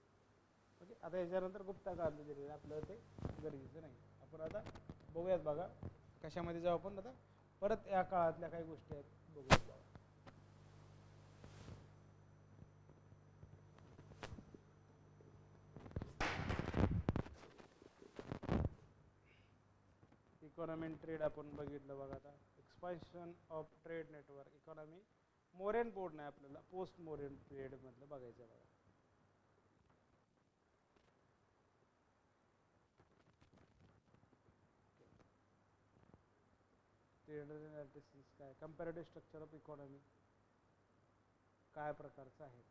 Okay, आता याच्यानंतर गुप्ता काळ दिलेलं आपल्याला ते गरजेचं नाही. आपण आता बघूयात बघा कशामध्ये जाऊ आपण आता परत या काळातल्या काही गोष्टी आहेत बघूयात बघा. इकॉनॉमी अँड ट्रेड आपण बघितलं बघा. आता expansion of trade network economy मोरेन बोर्ड नाही आपल्याला पोस्ट मोरेन पिरियड मधलं बघायचं बघा. ट्रेड अनालिसिस काय कंपॅरेटिव्ह स्ट्रक्चर ऑफ इकॉनॉमी काय प्रकारचं आहे.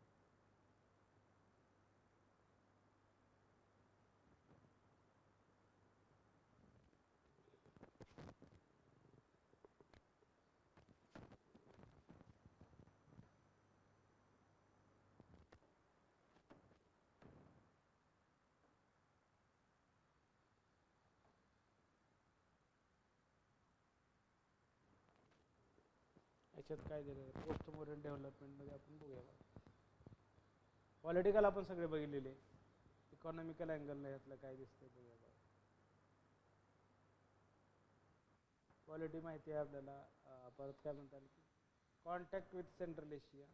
याच्यात काय दिलं पोस्ट मोडर्न डेव्हलपमेंटमध्ये आपण बघूया. पॉलिटिकल आपण सगळे बघितलेले. इकॉनॉमिकल अँगलने यातलं काय दिसतंय बघूया. पॉलिटी माहिती आहे आपल्याला. परत काय म्हणतात की contact with central Asia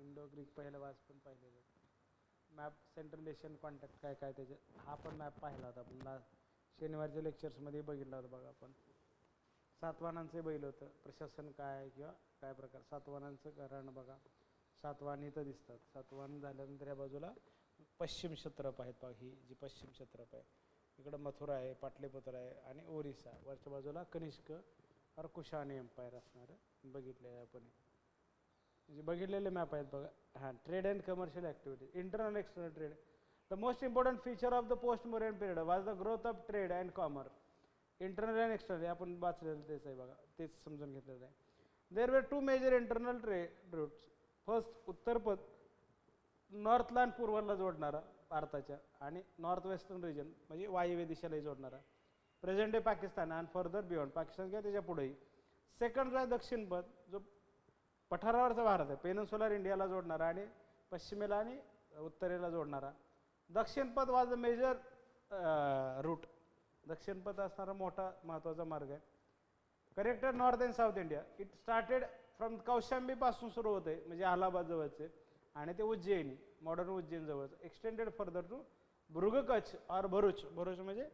Indo Greek पहिलं वाच पण पाहिलेलं. मॅप सेंट्रल एशियन कॉन्टॅक्ट काय काय त्याचे हा पण मॅप पाहिला होता आपण शनिवारच्या लेक्चर्समध्ये बघितला होता बघा. आपण सातवाहनांचे बघितलं होतं प्रशासन काय किंवा काय प्रकार. सातवाहनांचं कारण बघा सातवाहन इथं दिसतात. सातवाहन झाल्यानंतर या बाजूला पश्चिम क्षत्रप आहेत बघा. ही जी पश्चिम क्षत्रप आहे इकडं मथुरा आहे पाटलीपुत्र आहे आणि ओरिसा. वरच्या बाजूला कनिष्क और कुशाणी एम्पायर असणार बघितले आपण, म्हणजे बघितलेले मॅप आहेत बघा. हां, trade and commercial activities, internal external trade. The most important feature of the post modern period was the growth of trade and commerce. Internal and external आपण वाचलेलं तेच आहे बघा, तेच समजून घेतलेलं आहे. There were 2 major internal trade routes. First Uttar Path नॉर्थला आणि पूर्वला जोडणारा भारताच्या, आणि नॉर्थ वेस्टर्न रिजन म्हणजे वायव्य दिशेलाही जोडणारा, प्रेझेंट डे पाकिस्तान आणि फर्दर बियॉन्ड पाकिस्तान किंवा त्याच्या पुढेही. सेकंड आहे दक्षिण पथ, जो पठारावरचा भारत आहे, पेनिन्सुलर इंडियाला जोडणारा आणि पश्चिमेला आणि उत्तरेला जोडणारा. दक्षिण पथ वाज द मेजर रूट, दक्षिण पथ असणारा मोठा महत्त्वाचा मार्ग आहे. Connected north and south India. It started from Kaushambi पासून सुरू होते, म्हणजे अलाहाबाद जवळचे, आणि ते उज्जैन, मॉडर्न उज्जैन जवळचं, एक्सटेंडेड फर्दर टू भृग कच्छ और भरूच. भरूच म्हणजे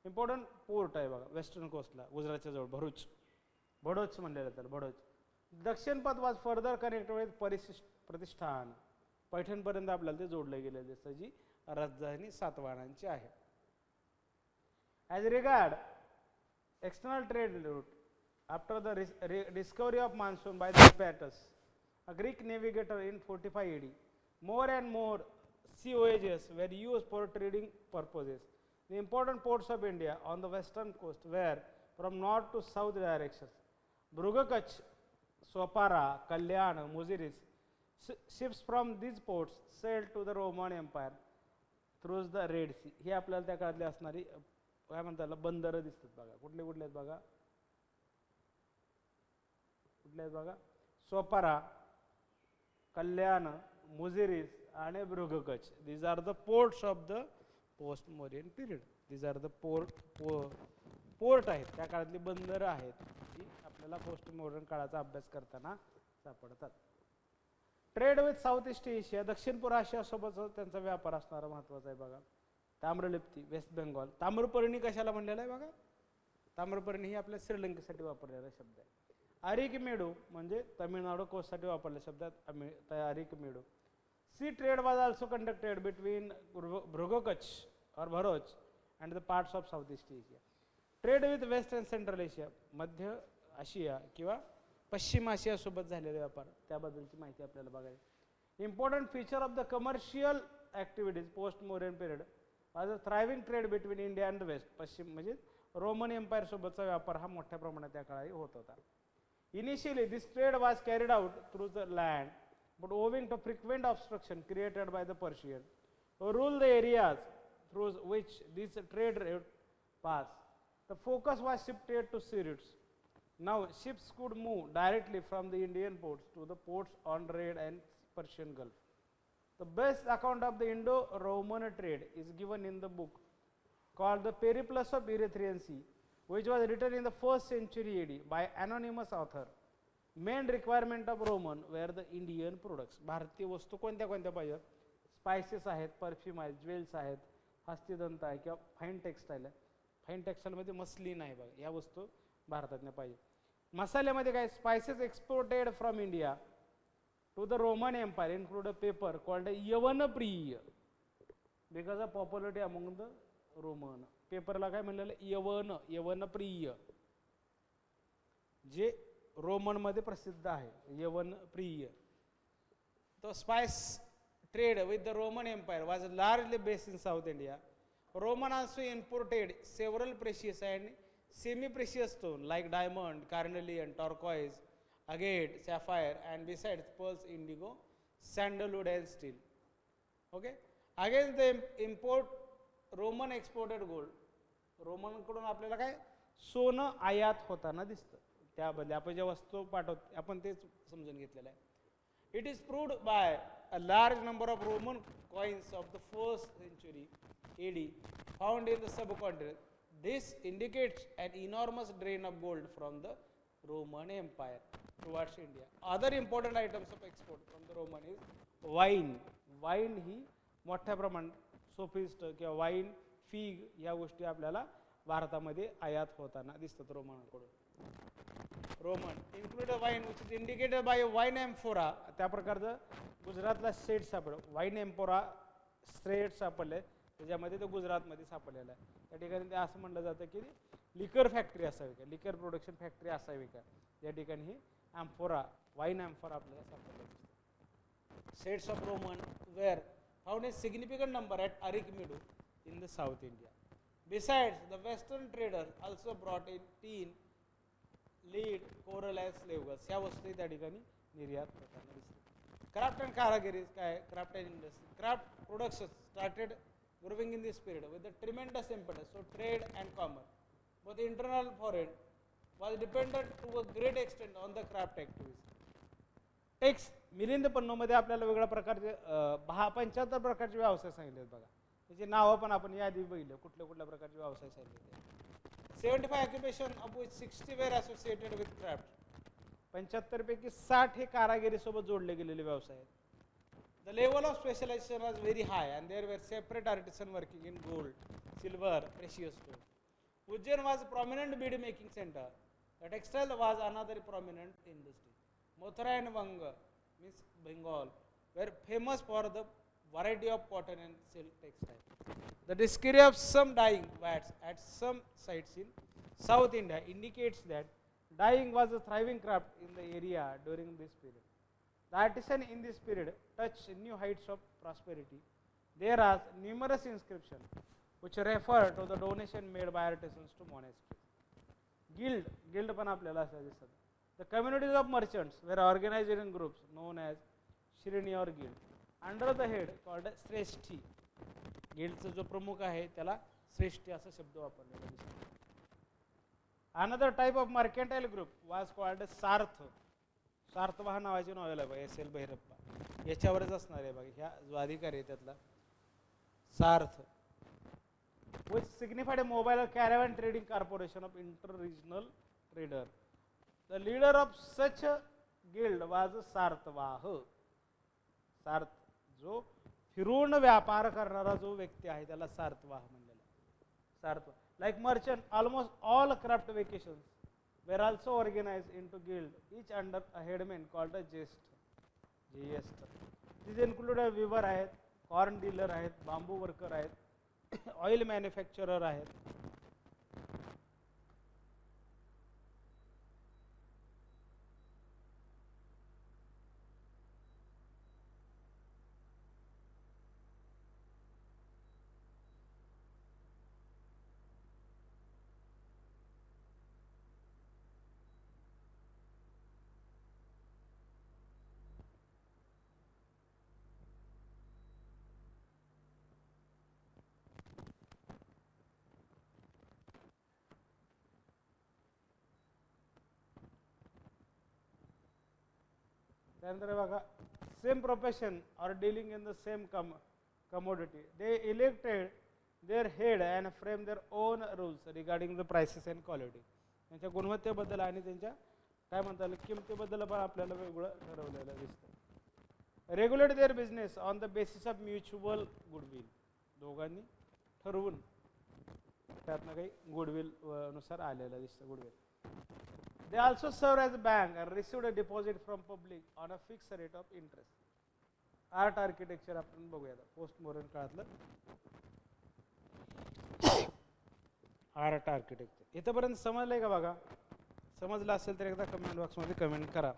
इम्पॉर्टंट पोर्ट आहे बघा वेस्टर्न कोस्टला, गुजरातच्या जवळ भरूच, भडोच म्हणलेलं त्याला, भडोच. Dakshin Path was further connected with Pratishthan, पैठणपर्यंत आपल्याला ते जोडलं गेलेलं दिसतं, जी राजधानी सातवाहनांची आहे. As regard external trade route, after the discovery of monsoon by the Hipparchus, a Greek navigator in 45 AD, more and more sea voyages were used for trading purposes. The important ports of India on the western coast were from north to south directions. Bhruga Kachch, Swapara, Kalyan, Muziris. Ships from these ports sailed to the Roman Empire through the Red Sea. हे आपल्याला त्या काळातली असणारी काय म्हणतात बंदरं दिसतात बघा. कुठले कुठले आहेत बघा, कुठले आहेत बघा, सोपारा, कल्याण, मुझिरीस आणि Bhrigu Kachchha. These are the ports of the post modern period. These are the port आहेत, त्या काळातली बंदरं आहेत जी आपल्याला पोस्ट मॉडर्न काळाचा अभ्यास करताना सापडतात. Trade with south east Asia, दक्षिण पूर्व आशियासोबत त्यांचा व्यापार असणारा महत्त्वाचा आहे बघा. ताम्रलिप्ती, वेस्ट बेंगॉल. ताम्रपर्णी कशाला म्हणलेला आहे बघा, ताम्रपर्णी ही आपल्या श्रीलंकेसाठी वापरलेला शब्द आहे. अरिकमेडू म्हणजे तमिळनाडू कोस्टसाठी वापरलेला शब्द आहे Arikamedu. Sea trade was also conducted between Bhrigu Kachchha और Bharuch and the parts of south east Asia. Trade with west and central Asia, मध्य आशिया किंवा पश्चिम आशियासोबत झालेला व्यापार, त्याबद्दलची माहिती आपल्याला बघायची. Important feature of the commercial activities post modern period was a thriving trade between India and west. पश्चिम म्हणजे रोमन एम्पायर सोबतचा व्यापार हा मोठ्या प्रमाणात त्या काळी होत होता. Initially, this trade was carried out through the land, but owing to frequent obstruction created by the Persians, who ruled the areas through which this trade route passed, the focus was shifted to sea routes. Now, ships could move directly from the Indian ports to the ports on Red and Persian Gulf. The best account of the Indo-Roman trade is given in the book called The Periplus of Erythraean Sea, which was written in the 1st century AD by anonymous author. Main requirement of Roman were the Indian products. भारतीय वस्तू कोणत्या कोणत्या पाहिजे, spices आहेत, perfume आहेत, jewels आहेत, हस्तिदंत आहे किंवा फाईन टेक्स्टाईल आहे. फाईन टेक्स्टाईलमध्ये मसलीन आहे बघा, या वस्तू भारतातल्या पाहिजे. मसाल्यामध्ये काय, spices exported from India to the Roman empire include a pepper called Yavanapriya because of popularity among the Roman. पेपरला काय म्हणलेलं, यवनप्रिय, जे रोमनमध्ये प्रसिद्ध आहे, यवनप्रिय. तो spice trade with the Roman empire was largely based in south India. Roman also imported several precious and semi-precious stones like diamond, carnelian, turquoise, agate, sapphire, and besides pearls, indigo, sandalwood, and steel. Okay. Against the import, Roman exported gold. रोमनकडून आपल्याला काय सोनं आयात होताना दिसतं, त्याबद्दल आपण ज्या वस्तू पाठवतो आपण तेच समजून घेतलेलं आहे. It is proved bye a large number of Roman coins of the 1st century AD found in the subcontinent. This indicates an enormous drain of gold from the Roman Empire towards India. Other important items of export from the Roman is wine. Wine ही मोठ्या प्रमाणात sophist किंवा wine, fig या गोष्टी आपल्याला भारतामध्ये आयात होताना दिसतात रोमनाकडून. Roman include wine which is indicated by wine amphora. त्या प्रकारचं गुजरातला स्टेट सापडलं, वाईन एम्फोरा स्टेट सापडले, त्याच्यामध्ये तो गुजरातमध्ये सापडलेला आहे. त्या ठिकाणी ते असं म्हणलं जातं की लिकर फॅक्टरी असावी का, लिकर प्रोडक्शन फॅक्टरी असावी का, या ठिकाणी ही ॲम्फोरा वाईन ॲम्फोरा आपल्याला सापडला दिसतो. Sets of Roman ware found a significant number at Arikamedu in the south India. Besides, the western traders also brought in tin, lead, coral and slave girls. ह्या वस्तू त्या ठिकाणी निर्यात करताना दिसतात. क्राफ्ट अँड कारागिरीज काय, craft and industry, craft production started growing in this period with a tremendous impetus. So trade and commerce, both internal and foreign, was dependent to a great extent on the craft activities. Texts Milinda पन्नोमध्ये आपल्याला वेगळ्या प्रकारचे 75 प्रकारचे व्यवसाय सांगितले बघा. त्याची नावं पण आपण यादी बघितलं कुठल्या कुठल्या प्रकारचे व्यवसाय सांगितले. 75 occupation of which 60 were associated with craft. 75 पैकी 60 हे कारागिरीसोबत जोडले गेलेले व्यवसाय आहेत. The level of specialization was very high and there were separate artisans working in gold, silver, precious stone. Ujjain was a prominent bead making center. The textile was another prominent industry. Mathura and Vanga, means Bengal, were famous for the variety of cotton and silk textile. The discovery of some dyeing vats at some sites in South India indicates that dyeing was a thriving craft in the area during this period. The artisan in this period touched new heights of prosperity. There are numerous inscriptions which refer to the donation made by artisans to monasteries. Guild पण आपल्याला असं दिसतं. The communities of merchants were organized in groups known as Shrini or Guild. Under the head called Sreshti. Guildचा जो प्रमुख आहे त्याला श्रेष्ठी असा शब्द वापरलेला दिसतो. Another type of mercantile group was called Sarth. सार्थवाह नावाची नॉवेल आहे बघा, S.L. भैरप्पा याच्यावरच असणार आहे बघा. ह्या जो अधिकारी आहे त्यातला सार्थ, which signified a mobile caravan trading corporation of inter-regional trader. The leader of such a guild was सार्थवाह. सार्थ जो फिरून व्यापार करणारा जो व्यक्ती आहे त्याला सार्थवाह म्हणलेला. सार्थ like merchant, almost all craft vacations were also organized into guild, each under a headman called a jester. These included weaver आहेत, corn dealer आहेत, bamboo worker आहेत, oil manufacturer आहेत. त्यानंतर बघा, same profession or dealing in the same commodity, they elected their head and framed their own rules regarding the prices and quality. त्यांच्या गुणवत्तेबद्दल आणि त्यांच्या काय म्हणता येईल किमतीबद्दल पण आपल्याला वेगळं ठरवलेलं दिसतं. Regulate there business on the basis of mutual goodwill. दोघांनी ठरवून त्यातनं काही गुडविल नुसार आलेलं दिसतं goodwill. They also served as a bank and received a deposit from public on a fixed rate of interest. Art architecture आपण बघूया post modern काळातलं आर्ट आर्किटेक्चर. इथंपर्यंत समजलंय का बघा? समजलं असेल तर एकदा कमेंट बॉक्समध्ये कमेंट करा.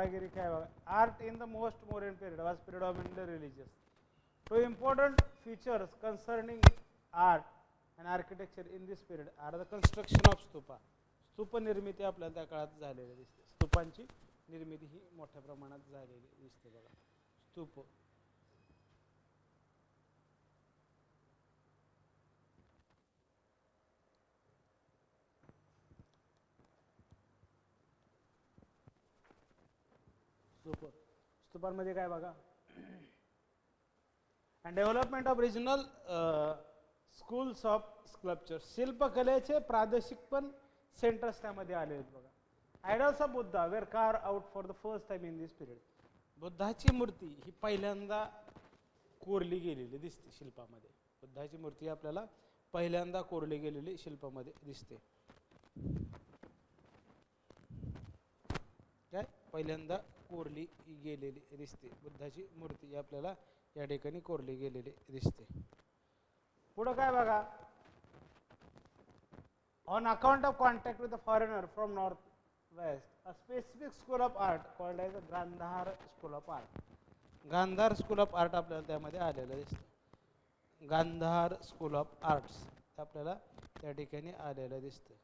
कारागिरी काय बघा. Art in the most modern period was predominantly religious. Two important features concerning art and architecture in this period are the construction of stupa. स्तूप निर्मिती आपल्याला त्या काळात झालेली दिसते. स्तूपांची निर्मिती ही मोठ्या प्रमाणात झालेली दिसते बघा. स्तूप स्तूपांमध्ये काय बघा. And development of regional schools of sculpture. शिल्पकलेचे प्रादेशिक पण सेंटर्स त्यामध्ये आले आहेत बघा. Idols of Buddha were carved out for the first time in this period. बुद्धाची मूर्ती ही पहिल्यांदा कोरली गेलेली दिसते शिल्पामध्ये. बुद्धाची मूर्ती आपल्याला पहिल्यांदा कोरली गेलेली शिल्पामध्ये दिसते. काय पहिल्यांदा कोरली गेलेली दिसते. बुद्धाची मूर्ती आपल्याला या ठिकाणी कोरली गेलेली दिसते. पुढे काय बघा. On account of contact with the foreigner from north west a specific school of art called as Gandhara school of art. Gandhara school of art आपल्याला त्यामध्ये आलेलं दिसतं. गांधार स्कूल ऑफ आर्ट्स आपल्याला त्या ठिकाणी आलेलं दिसतं.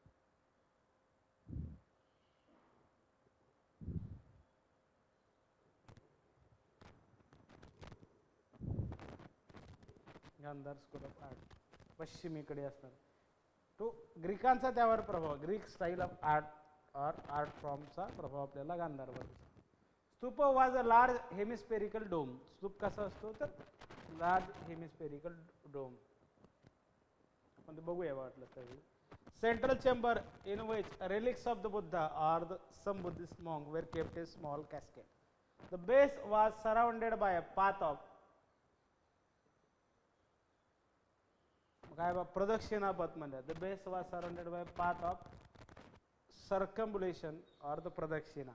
गांधार स्कूल ऑफ आर्ट पश्चिमेकडे असणार. तो ग्रीकांचा त्यावर प्रभाव. ग्रीक स्टाईल ऑफ आर्ट और आर्ट फॉर्मचा प्रभाव आपल्याला गांधारवर दिसतो. Stupa was a large hemispherical dome. Stupa कसा असतो तर लार्ज हेमिस्पेरिकल डोम. आपण बघूया वाटलं तर. Central chamber in which relics of the Buddha or some Buddhist monk were kept in small casket. The base was surrounded by a path of काय प्रदक्षिणापथ म्हणतात. The base was surrounded by path of circumambulation or the pradakshina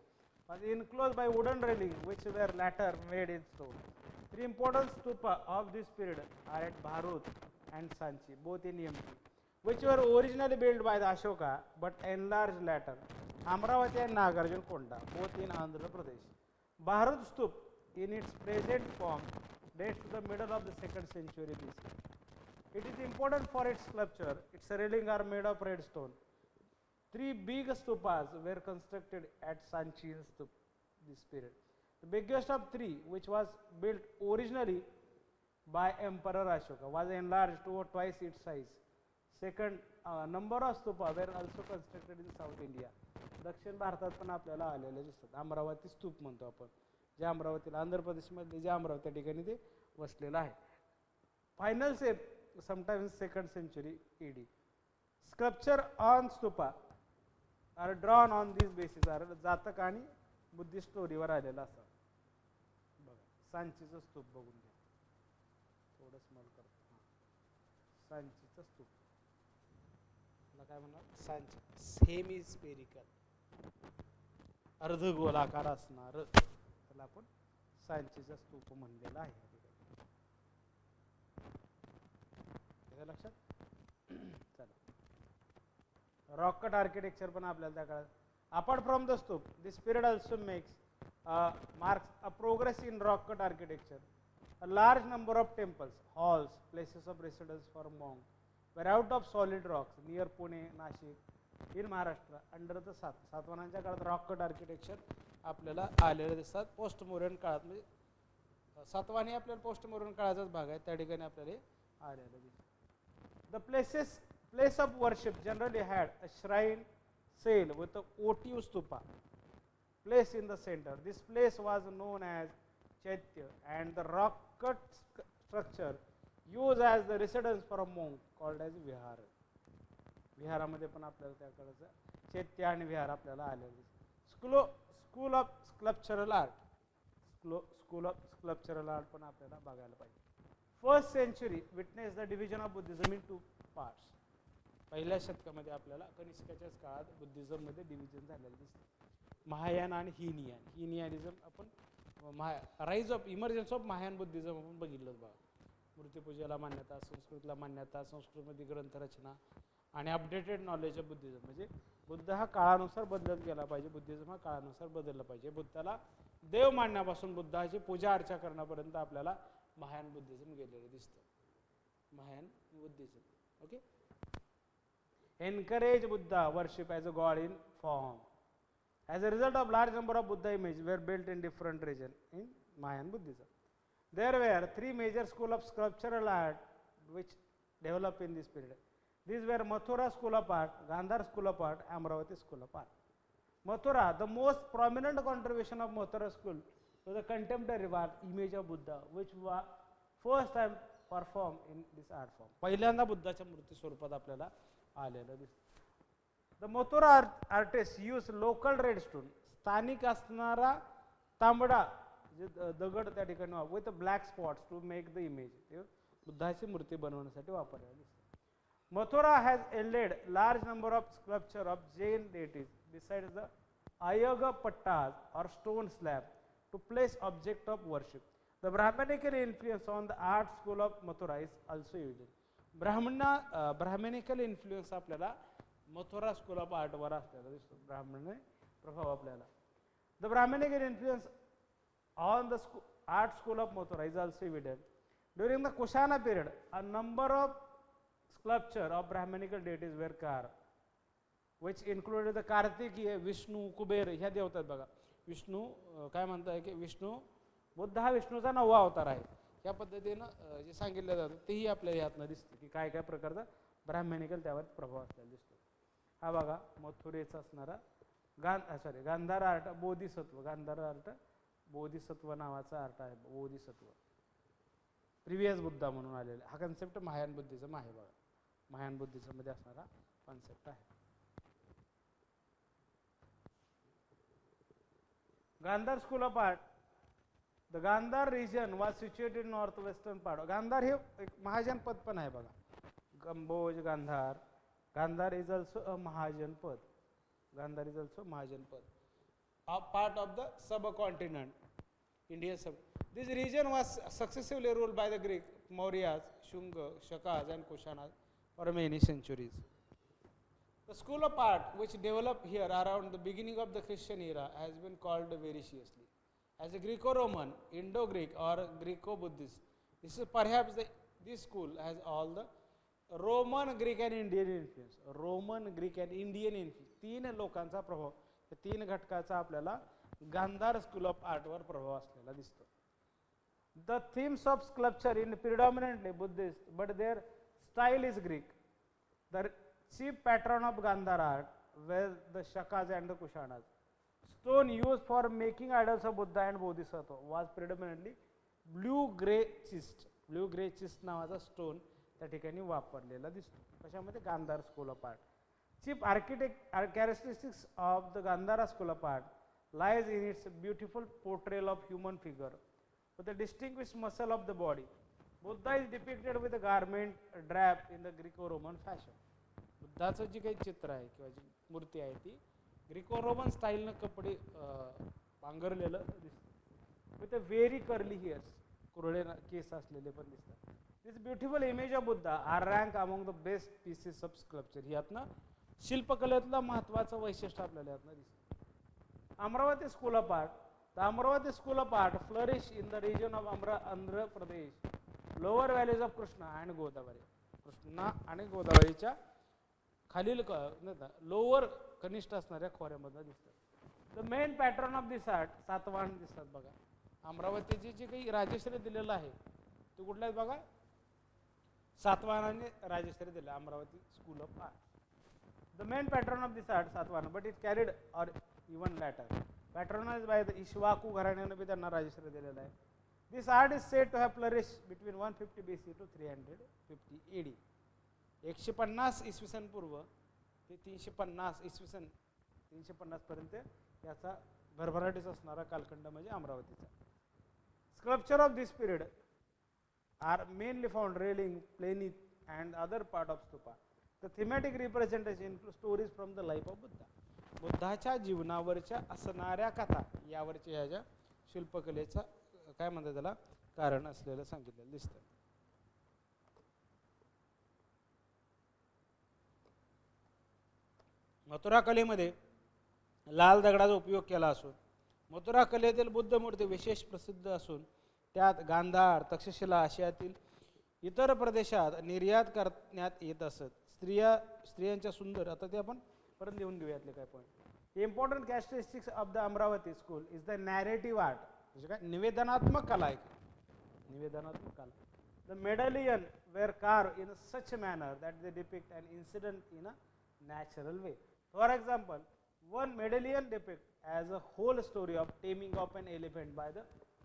was enclosed by wooden railing which were later made in stone. Three important stupa of this period are at Bharut and Sanchi, both in MP, which were originally built by the Ashoka but enlarged later. Amravati and Nagarjunakonda, both in Andhra Pradesh. Bharut stup in its present form dates to the middle of the 2nd century BC. It is important for its sculpture. Its railing are made of red stone. 3 big stupas were constructed at Sanchi in this period. The biggest of 3, which was built originally by Emperor Ashoka, was enlarged to twice its size. Second, number of stupa were also constructed in South India. दक्षिण भारतात पण आपल्याला आलेले दिसतात. अमरावती स्तूप म्हणतो आपण. जे अमरावतीला आंध्र प्रदेशमध्ये जे अमरावती त्या ठिकाणी ते वसलेलं आहे. Final shape sometimes 2nd century AD. Sculpture on stupa are drawn on these basis. जातक आणि बुद्धिस्ट स्टोरीवर आलेला असतात. बघा सांचीचं स्तूप बघून घ्या. थोडं स्मॉल करतो. सांचीचं स्तूप मला काय म्हणणार. सांची सेमी स्पेरिकल अर्धगोलाकार असणार त्याला आपण सांचीचा स्तूप म्हणलेला आहे. लक्षात. चला रॉक कट आर्किटेक्चर पण आपल्याला त्या काळात. Apart from the stupa this period also marks a progress in rock cut architecture. A large number of temples, halls, places of residence for monks were out of solid rocks near Pune, Nashik in Maharashtra under the सातवाहनांच्या काळात rock cut architecture आपल्याला आलेले दिसतात. Post modern काळात म्हणजे सातवाहनी आपल्याला post modern काळाचाच भाग आहे. त्या ठिकाणी आपल्याला आलेलं दिसतं. The place of worship generally had a shrine cell with a votive stupa placed in the center. This place was known as Chaitya and the rock cut structure used as the residence for a monk called as Vihara. विहारामध्ये पण आपल्याला त्या काळाचं चैत्य आणि विहार आपल्याला आलेले. School of sculptural art. School of sculptural art पण आपल्याला बघायला पाहिजे. First century witness the division of Buddhism in 2 parts. पहिल्या शतकामध्ये आपल्याला कनिष्काच्याच काळात बुद्धिझममध्ये डिव्हिजन झालेलं दिसतं. महायान आणि हिनियान. हिनियानिझम आपण rise of emergence of Mahayana Buddhism आपण बघितलं बघा. मूर्तिपूजेला मान्यता, संस्कृतला मान्यता, संस्कृतमध्ये ग्रंथरचना आणि अपडेटेड नॉलेज ऑफ बुद्धिझम, म्हणजे बुद्ध हा काळानुसार बदलत गेला पाहिजे, बुद्धिझम हा काळानुसार बदलला पाहिजे. बुद्धाला देव मानण्यापासून बुद्धाची पूजा अर्चा करण्यापर्यंत आपल्याला महायान बुद्धिझम गेलेलं दिसतं. Mahayana Buddhism. Okay. Encourage Buddha worship as a god in form. As a result of large number of Buddha images were built in different regions in Mayan Buddhism. There were three major schools of sculptural art which developed in this period. These were Mathura school of art, Gandhar school of art, Amravati school of art. Mathura, the most prominent contribution of Mathura school was the contemporary art image of Buddha, which was first time performed in this art form. पहिल्यांदा बुद्धाच्या मूर्ती स्वरूपात आपल्याला आलेलं दिसतं. The Mathura artist use local red stone, स्थानिक असणारा तांबडा दगड त्या ठिकाणी with black spots to make the image, बुद्धाची मूर्ती बनवण्यासाठी वापरलेला दिसतो. Mathura has yielded large number of sculpture of Jain deities besides the Ayaga Pattas और stone slab to place object of worship. The Brahmanical influence on the art school of Mathura is also used. Brahmanical influence आपल्याला Mathura school of आर्टवर असलेला दिसतो. ब्राह्मणी प्रभाव आपल्याला. The Brahmanical influence on the art school of Mathura is also evident. During the Kushana period a number of sculpture of Brahmanical deities were carved which included the Kartikeya, Vishnu, Kubera ह्या देवतात बघा. विष्णू काय म्हणताय की विष्णू, बुद्ध हा विष्णूचा 9वा अवतार आहे. या पद्धतीनं जे सांगितलं जातं तेही आपल्याला यातनं दिसतं की काय काय प्रकारचा ब्राह्मणिकल त्यावर प्रभाव असलेला दिसतो. हा बघा मथुरेचा असणारा गांधार आर्ट, बोधिसत्व. गांधार आर्ट बोधिसत्व नावाचा आर्ट आहे. बोधिसत्व प्रिव्हियस बुद्धा म्हणून आलेला. हा कन्सेप्ट महायान बुद्धिझम आहे बघा. महायान बुद्धिझम मध्ये असणारा कॉन्सेप्ट आहे. Gandhara school of art. The Gandhara region was situated in north western part. Gandhara हे एक महाजनपद पण आहे बघा. Kamboja, Gandhara. Gandhara is also a Mahajanapada. Gandhara is also Mahajanapada. Part of the subcontinent, Indian sub. This region was successively ruled by the Greek, Mauryas, Shunga, Shakas, and Kushanas for many centuries. The school of art, which developed here around the beginning of the Christian era, has been called variously as a Greco-Roman, Indo-Greek, or Greco-Buddhist. This is perhaps this school has all the Roman, Greek, and Indian influence. Roman, Greek, and Indian influence. तीन लोकांचा प्रभाव, तीन घटकाचा आपल्याला Gandhara school of आर्टवर प्रभाव असलेला दिसतो. The themes of sculpture in predominantly Buddhist but their style is Greek. The chief patron of Gandhar art were the Shakas and the Kushanas. Stone used for making idols of Buddha and Bodhisattva was predominantly blue-gray schist. Blue-gray schist नावाचा stone त्या ठिकाणी वापरलेला दिसतो. कशामध्ये? Gandhara school of art. Chief characteristics of the Gandhara school of art lies in its beautiful portrayal of human figure with a distinguished muscle of the body. Buddha is depicted with a garment draped in the Greco-Roman fashion. बुद्धाचं जे काही चित्र आहे किंवा जी मूर्ती आहे ती Greco Roman स्टाईलनं कपडे पांघरलेलं दिसतं. With a very curly hairs, कुरळे केस असलेले पण दिसतात. This beautiful image of Buddha are rank among the best pieces of sculpture. यातनं शिल्पकलेतलं महत्त्वाचं वैशिष्ट्य आपल्याला यातनं दिसतं. Amaravati school of art. The Amaravati school of art flourish in the region of Andhra Pradesh, lower valleys of Krishna and Godavari. Krishna आणि गोदावरीच्या खालील लोअर कनिष्ठ असणाऱ्या खोऱ्यामधून दिसतात. The main pattern of this art Satavahana दिसतात बघा. अमरावतीचे जे काही राजेश्री दिलेलं आहे ते कुठलं आहे बघा? सातवाहनाने राजेश्री दिलं. Amaravati school of art. The main pattern of this art Satavahana but it carried or even later patronize by the Ikshvaku घराण्यानं बी त्यांना राजेश्री दिलेलं आहे. This art is said to have flourish between 150 BC टू 350 AD. 150 इसवी सन पूर्व ते 350 इसवी सन 350 पर्यंत याचा भरभराटीच असणारा कालखंड म्हणजे अमरावतीचा. Sculpture of this period are mainly found railing, plinth and other part of stupa. The thematic representation include stories from the life of Buddha. बुद्धाच्या जीवनावरच्या असणाऱ्या कथा यावरच्या ह्याच्या शिल्पकलेचा काय म्हणतात त्याला कारण असलेलं सांगितलेलं दिसतं. मथुरा कलेमध्ये लाल दगडाचा उपयोग केला असून मथुरा कलेतील बुद्ध मूर्ती विशेष प्रसिद्ध असून त्यात गांधार तक्षशिला आशियातील इतर प्रदेशात निर्यात करण्यात येत असत. स्त्रियांच्या सुंदर, आता ते आपण परत लिहून घेऊयातले काय point. Important characteristics of the Amaravati school is the narrative art, म्हणजे काय निवेदनात्मक कला आहे. निवेदनात्मक कला. The medallion were carved in such manner that they depict an incident in a natural way. For example, one medallion depict as a whole story of taming of an elephant by the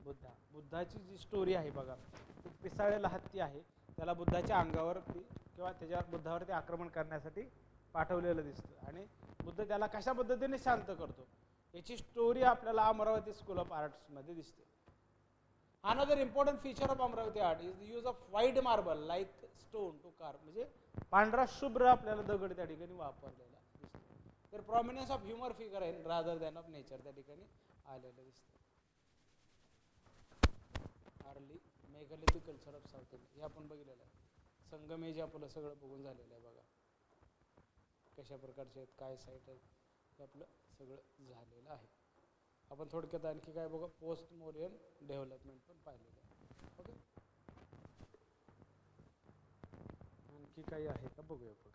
Buddha. बुद्धाची जी story आहे बघा, पिसाळलेला हत्ती आहे, त्याला बुद्धाच्या अंगावरती किंवा त्याच्यावर बुद्धावरती आक्रमण करण्यासाठी पाठवलेलं दिसतं आणि बुद्ध त्याला कशा पद्धतीने शांत करतो याची स्टोरी आपल्याला अमरावती स्कूल ऑफ आर्ट्समध्ये दिसते. Another important feature of Amaravati art is the use of white marble like stone to carve, म्हणजे पांढरा शुभ्र आपल्याला दगड त्या ठिकाणी वापरलेला दिसतो. तर प्रॉमिनन्स ऑफ ह्युमर फिगर आहे रादर दॅन ऑफ नेचर त्या ठिकाणी आलेलं दिसतं. Early megalithic culture of south India हे आपण बघितलेलं आहे. संगमेज आपलं सगळं बघून झालेलं आहे बघा, कशा प्रकारचे आहेत, काय साईट आहेत, हे आपलं सगळं झालेलं आहे. आपण थोडक्यात आणखी काय बघा, पोस्ट मोरियन डेव्हलपमेंट पण पाहिलेलं आहे. ओके, आणखी काही आहे का बघूया आपण.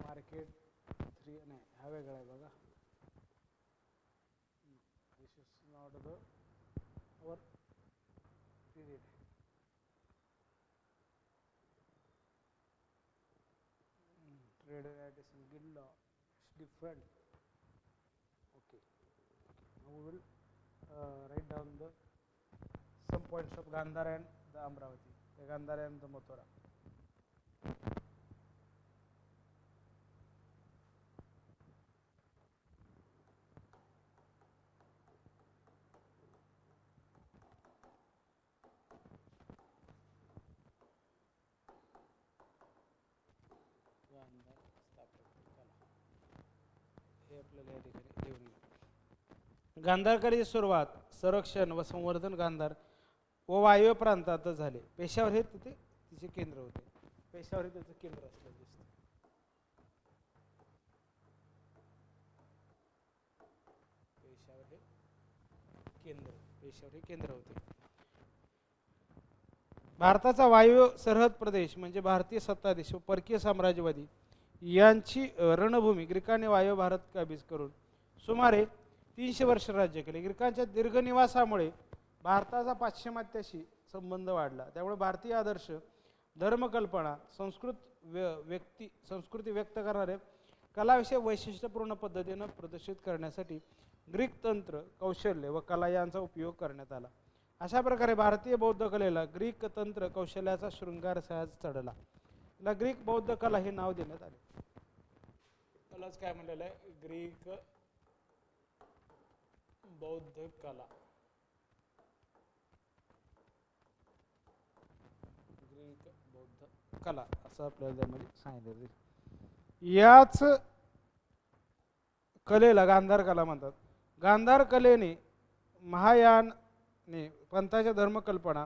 मार्केट 3 नाही, हा वेगळा आहे बघा. This is not the our period. Trade varieties in guild law is different. Okay. Now we will write down the some points of Gandhara and the Amravati. The Gandhara and the Mathura. गांधारकलेची सुरुवात संरक्षण व संवर्धन गांधार व वायव्य प्रांतातच झाले. पेशावर हे तिथे तिचे केंद्र होते. पेशावर हे त्याचं केंद्र असलं दिसतं. पेशावर हे केंद्र होते. भारताचा वायव्य सरहद प्रदेश म्हणजे भारतीय सत्ताधीश व परकीय साम्राज्यवादी यांची रणभूमी ग्रीकांनी वायव्य भारत काबीज करून सुमारे 300 वर्ष राज्य केले. ग्रीकांच्या दीर्घ निवासामुळे भारताचा पाश्चिमात्याशी संबंध वाढला. त्यामुळे भारतीय आदर्श, धर्मकल्पना, संस्कृती व्यक्त करणारे कलाविषयक वैशिष्ट्यपूर्ण पद्धतीने प्रदर्शित करण्यासाठी ग्रीक तंत्र, कौशल्य व कला यांचा उपयोग करण्यात आला. अशा प्रकारे भारतीय बौद्ध कलेला ग्रीक तंत्र कौशल्याचा शृंगार सहज चढला. त्याला ग्रीक बौद्ध कला हे नाव देण्यात आले. त्यालाच काय म्हणलेलं आहे, ग्रीक बौद्ध कला. ग्रीक बौद्ध कला असं आपल्याला त्यामध्ये सांगितलं. याच कलेला गांधार कला म्हणतात. गांधार कलेने महायाने पंथाच्या धर्मकल्पना,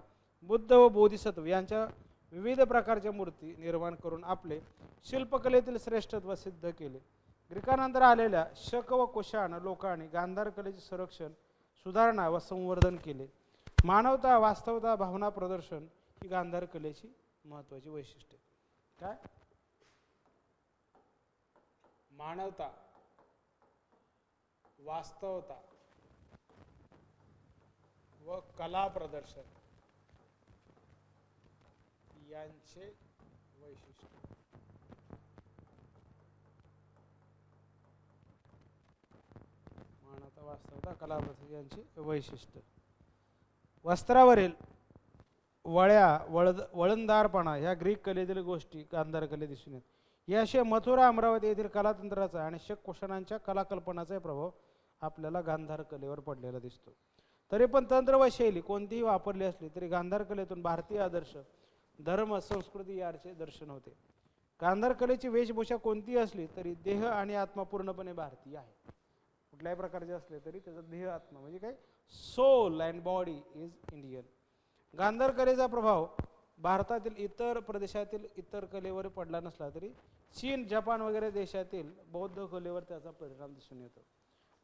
बुद्ध व बोधिसत्व यांच्या विविध प्रकारच्या मूर्ती निर्माण करून आपले शिल्पकलेतील श्रेष्ठत्व सिद्ध केले. ग्रीकानंतर आलेल्या शक व कुशाण लोकांनी गांधार कलेचे संरक्षण, सुधारणा व संवर्धन केले. मानवता, वास्तवता, भावना प्रदर्शन ही गांधार कलेची महत्त्वाची वैशिष्ट्ये. काय? मानवता, वास्तवता व कला प्रदर्शन यांचे वैशिष्ट्य. मानवता, वास्तवता, कला प्रदर्शन यांची वैशिष्ट्य. वस्त्रावरील वळ्या, वळणदारपणा ह्या ग्रीक कलेतील गोष्टी गांधार कलेत दिसून येतात. याशिवाय मथुरा, अमरावती येथील कलातंत्राचा आणि शक कुशणांच्या कलाकल्पनाचा प्रभाव आपल्याला गांधार कलेवर पडलेला दिसतो. तरी पण तंत्र व शैली कोणतीही वापरली असली तरी गांधार कलेतून भारतीय आदर्श, धर्म, संस्कृती याचे दर्शन होते. गांधार कलेची वेशभूषा कोणतीही असली तरी देह आणि आत्मा पूर्णपणे भारतीय आहे. कुठल्याही प्रकारचे असले तरी त्याचा देह, आत्मा म्हणजे काय, soul and body is Indian. Gandhara कलेचा प्रभाव भारतातील इतर प्रदेशातील इतर कलेवर पडला नसला तरी चीन, जपान वगैरे देशातील बौद्ध कलेवर त्याचा परिणाम दिसून येतो.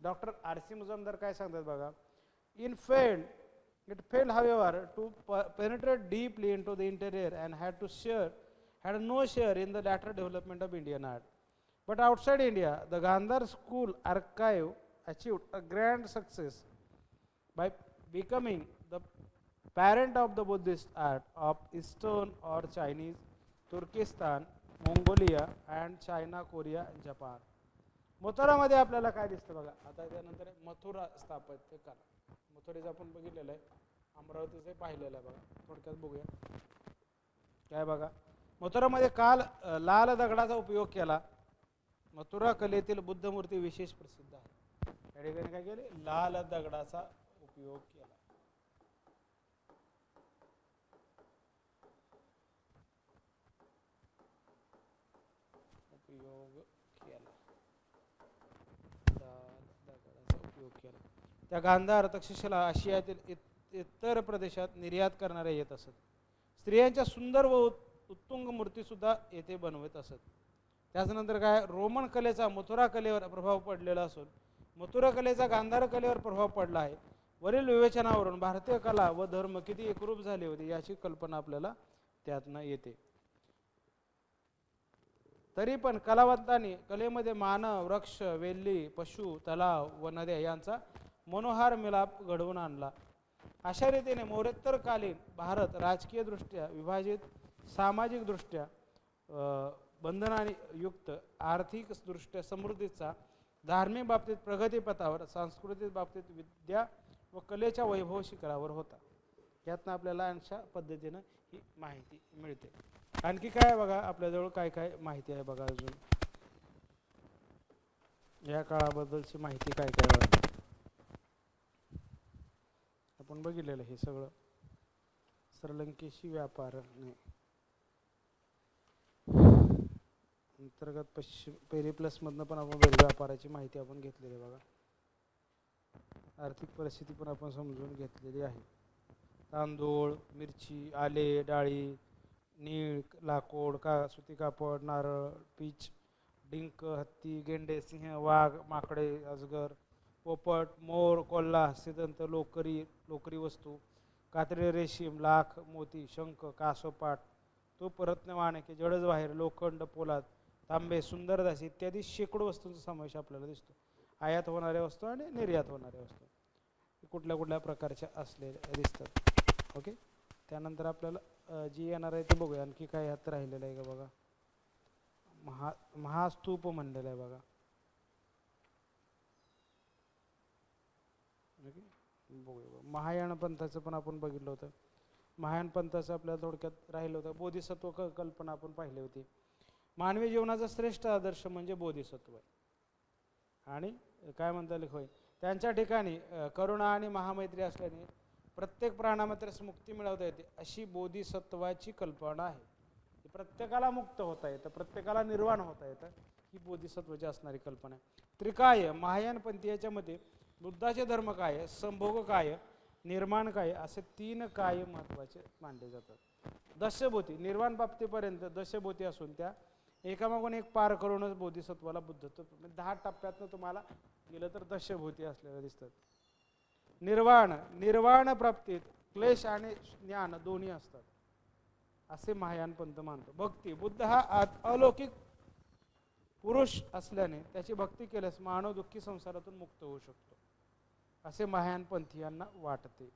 डॉक्टर आर सी मुजुमदार काय सांगतात बघा, it failed however to penetrate deeply into the interior and had no share in the latter development of Indian art. But outside India, the Gandhar school archive achieved a grand success by becoming the parent of the Buddhist art of Eastern or Chinese, Turkestan, Mongolia and China, Korea and Japan. मथुरामध्ये आपल्याला काय दिसतं बघा, आता त्यानंतर मथुरा स्थापत्य कला. मथुरेचं आपण बघितलेलं आहे, अमरावतीचं पाहिलेलं आहे बघा, थोडक्यात बघूया. काय बघा, मथुरामध्ये लाल दगडाचा उपयोग केला. मथुरा कलेतील बुद्ध मूर्ती विशेष प्रसिद्ध आहे. या ठिकाणी काय केले, लाल दगडाचा उपयोग केला. त्या गांधार तक्षशिला आशियातील इतर प्रदेशात निर्यात करणारे येत असत. स्त्रियांच्या सुंदर व उत्तुंग मूर्ती सुद्धा येथे बनवत असत. त्याच्यानंतर काय, रोमन कलेचा मथुरा कलेवर प्रभाव पडलेला असून मथुरा कलेचा गांधार कलेवर प्रभाव पडला आहे. वरील विवेचनावरून भारतीय कला व धर्म किती एकरूप झाले होते याची कल्पना आपल्याला त्यातनं येते. तरी पण कलावंतांनी कलेमध्ये मानव, वृक्ष, वेली, पशु, तलाव व नद्या यांचा मनोहार मिलाप घडवून आणला. अशा रीतीने मौर्योत्तरकालीन भारत राजकीय दृष्ट्या विभाजित, सामाजिक दृष्ट्या बंधनाने युक्त, आर्थिक दृष्ट्या समृद्धीचा, धार्मिक बाबतीत प्रगतीपथावर, सांस्कृतिक बाबतीत विद्या व कलेच्या वैभव शिखरावर होता. यातनं आपल्याला अशा पद्धतीनं ही माहिती मिळते. आणखी काय बघा, आपल्याजवळ काय काय माहिती आहे बघा. अजून या काळाबद्दलची माहिती काय काय आपण बघितलेलं हे सगळं. श्रीलंकेशी व्यापार अंतर्गत पश्चिम पेरिप्लसमधनं पण आपण व्यापाराची माहिती आपण घेतलेली बघा. आर्थिक परिस्थिती पण आपण समजून घेतलेली आहे. तांदूळ, मिरची, आले, डाळी, नीळ, लाकूड, सुती कापड, नारळ, पीच, डिंक, हत्ती, गेंडे, सिंह, वाघ, माकडे, अजगर, पोपट, मोर, कोल्हा, हस्तिदंत, लोकरी वस्तू, कातरी, रेशीम, लाख, मोती, शंख, कासोपाट, तूप, रत्न, माणके, जडजवाहीर, लोखंड, पोलाद, तांबे, सुंदर दासी इत्यादी शेकडो वस्तूंचा समावेश आपल्याला दिसतो. आयात होणाऱ्या वस्तू आणि निर्यात होणाऱ्या वस्तू कुठल्या कुठल्या प्रकारच्या असलेल्या दिसतात. ओके, त्यानंतर आपल्याला जी येणार आहे ते बघूया. आणखी काय यात राहिलेलं आहे का बघा. महास्तूप म्हणलेलं आहे बघा. बघूया, महायान पंथाचं पण आपण बघितलं होतं. महायान पंथाचं आपल्याला थोडक्यात राहिलं होतं. बोधिसत्व कल्पना आपण पाहिली होती. मानवी जीवनाचा श्रेष्ठ आदर्श म्हणजे बोधिसत्व आहे. आणि काय म्हणता येईल, होय, त्यांच्या ठिकाणी करुणा आणि महामैत्री असल्याने प्रत्येक प्राणामात्रास मुक्ती मिळवता येते अशी बोधिसत्वाची कल्पना आहे. प्रत्येकाला मुक्त होता येतं, प्रत्येकाला निर्वाण होता येतं, ही बोधिसत्वाची असणारी कल्पना आहे. त्रिकाय महायान पंथीयाच्या मते बुद्धाचे धर्म काय, संभोग काय, निर्माण काय असे 3 काय महत्त्वाचे मानले जातात. दशभूती निर्वाण प्राप्तीपर्यंत दशभूती असून त्या एकामागून एक पार करूनच बोधिसत्वाला बुद्धत्व, 10 टप्प्यातनं तुम्हाला गेलं तर दशभूती असलेल्या दिसतात. निर्वाण प्राप्तीत क्लेश आणि ज्ञान दोन्ही असतात असे महायान पंथ मानतो. भक्ती, बुद्ध हा अलौकिक पुरुष असल्याने त्याची भक्ती केल्यास मानव दुःखी संसारातून मुक्त होऊ शकतो असे महायान पंथीयांना वाटते.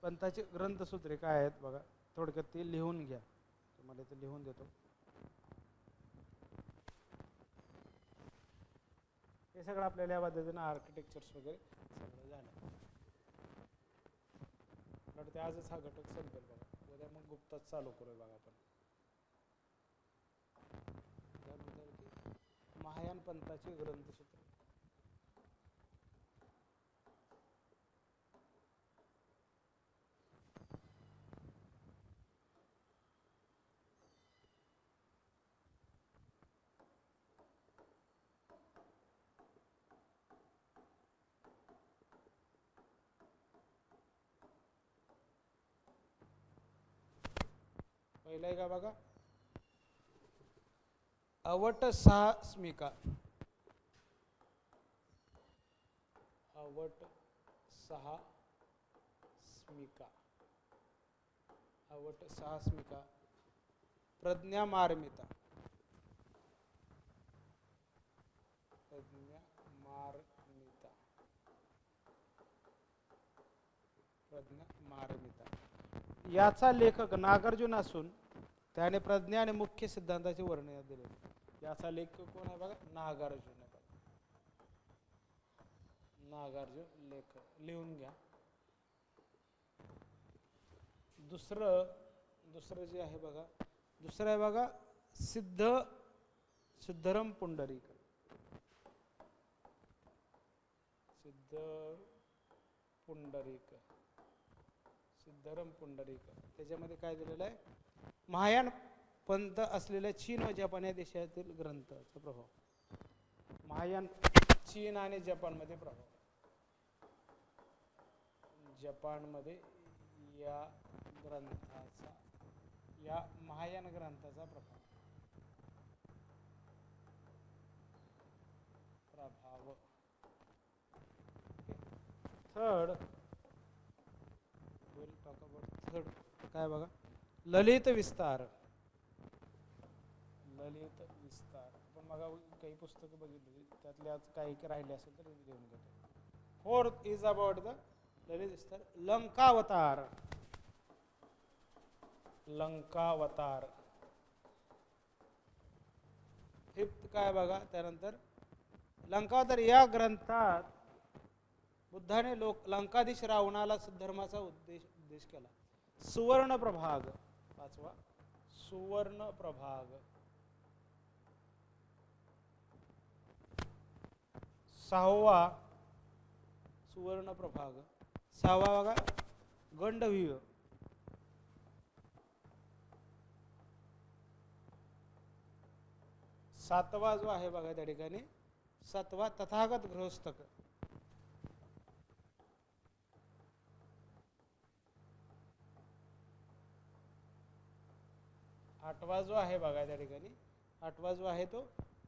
पंथाचे ग्रंथसूत्रे काय आहेत बघा, थोडक्यात ते लिहून घ्या. तुम्हाला ते लिहून देतो. हे सगळं आपल्याला या पद्धतीनं आर्किटेक्चर्स वगैरे सगळं झालं. ते आजच हा घटक संपेल बघा. उद्या मग गुप्ताच चालू करूया बघा आपण. महायान पंथाचे ग्रंथसूत्र. पहिला आहे का बघा, अवट सहास्मिका. अवट सहास्मिका, अवट सहास्मिका. प्रज्ञा मार्मिता, प्रज्ञा मार्मिता, प्रज्ञा मार्मिता. याचा लेखक नागार्जुन असून त्याने प्रज्ञा आणि मुख्य सिद्धांताचे वर्णन दिले. याचा लेखक कोण आहे बघा, नागार्जुन आहे. नागार्जुन लेखक, लिहून घ्या. दुसरं जे आहे बघा, दुसरं आहे बघा सिद्धरम पुंडरीक. सिद्धरम पुंडरीक. त्याच्यामध्ये काय दिलेलं आहे, महायान पंथ असलेल्या चीन व जपान या देशातील ग्रंथाचा प्रभाव. महायान चीन आणि जपानमध्ये प्रभाव. जपानमध्ये या ग्रंथाचा, या महायान ग्रंथाचा प्रभाव. थर्ड काय बघा, ललित विस्तार. ललित विस्तार आपण बघा काही पुस्तकं बघितली, त्यातले आज काही राहिले असेल तर घेऊन घेतो. फोर्थ इज अबाउट द ललित विस्तार. लंकावतार. लंकावतार. फिफ्थ काय बघा, त्यानंतर लंकावतार या ग्रंथात बुद्धाने लंकाधीश रावणाला धर्माचा उपदेश केला. सुवर्ण प्रभाग. पाचवा सुवर्ण प्रभाग. सहावा सुवर्ण प्रभाग. सहावा बघा गंडव्यूह. सातवा जो आहे बघा त्या ठिकाणी, सातवा तथागत गृहस्थक. आठवा जो आहे बघा त्या ठिकाणी, आठवा जो आहे तो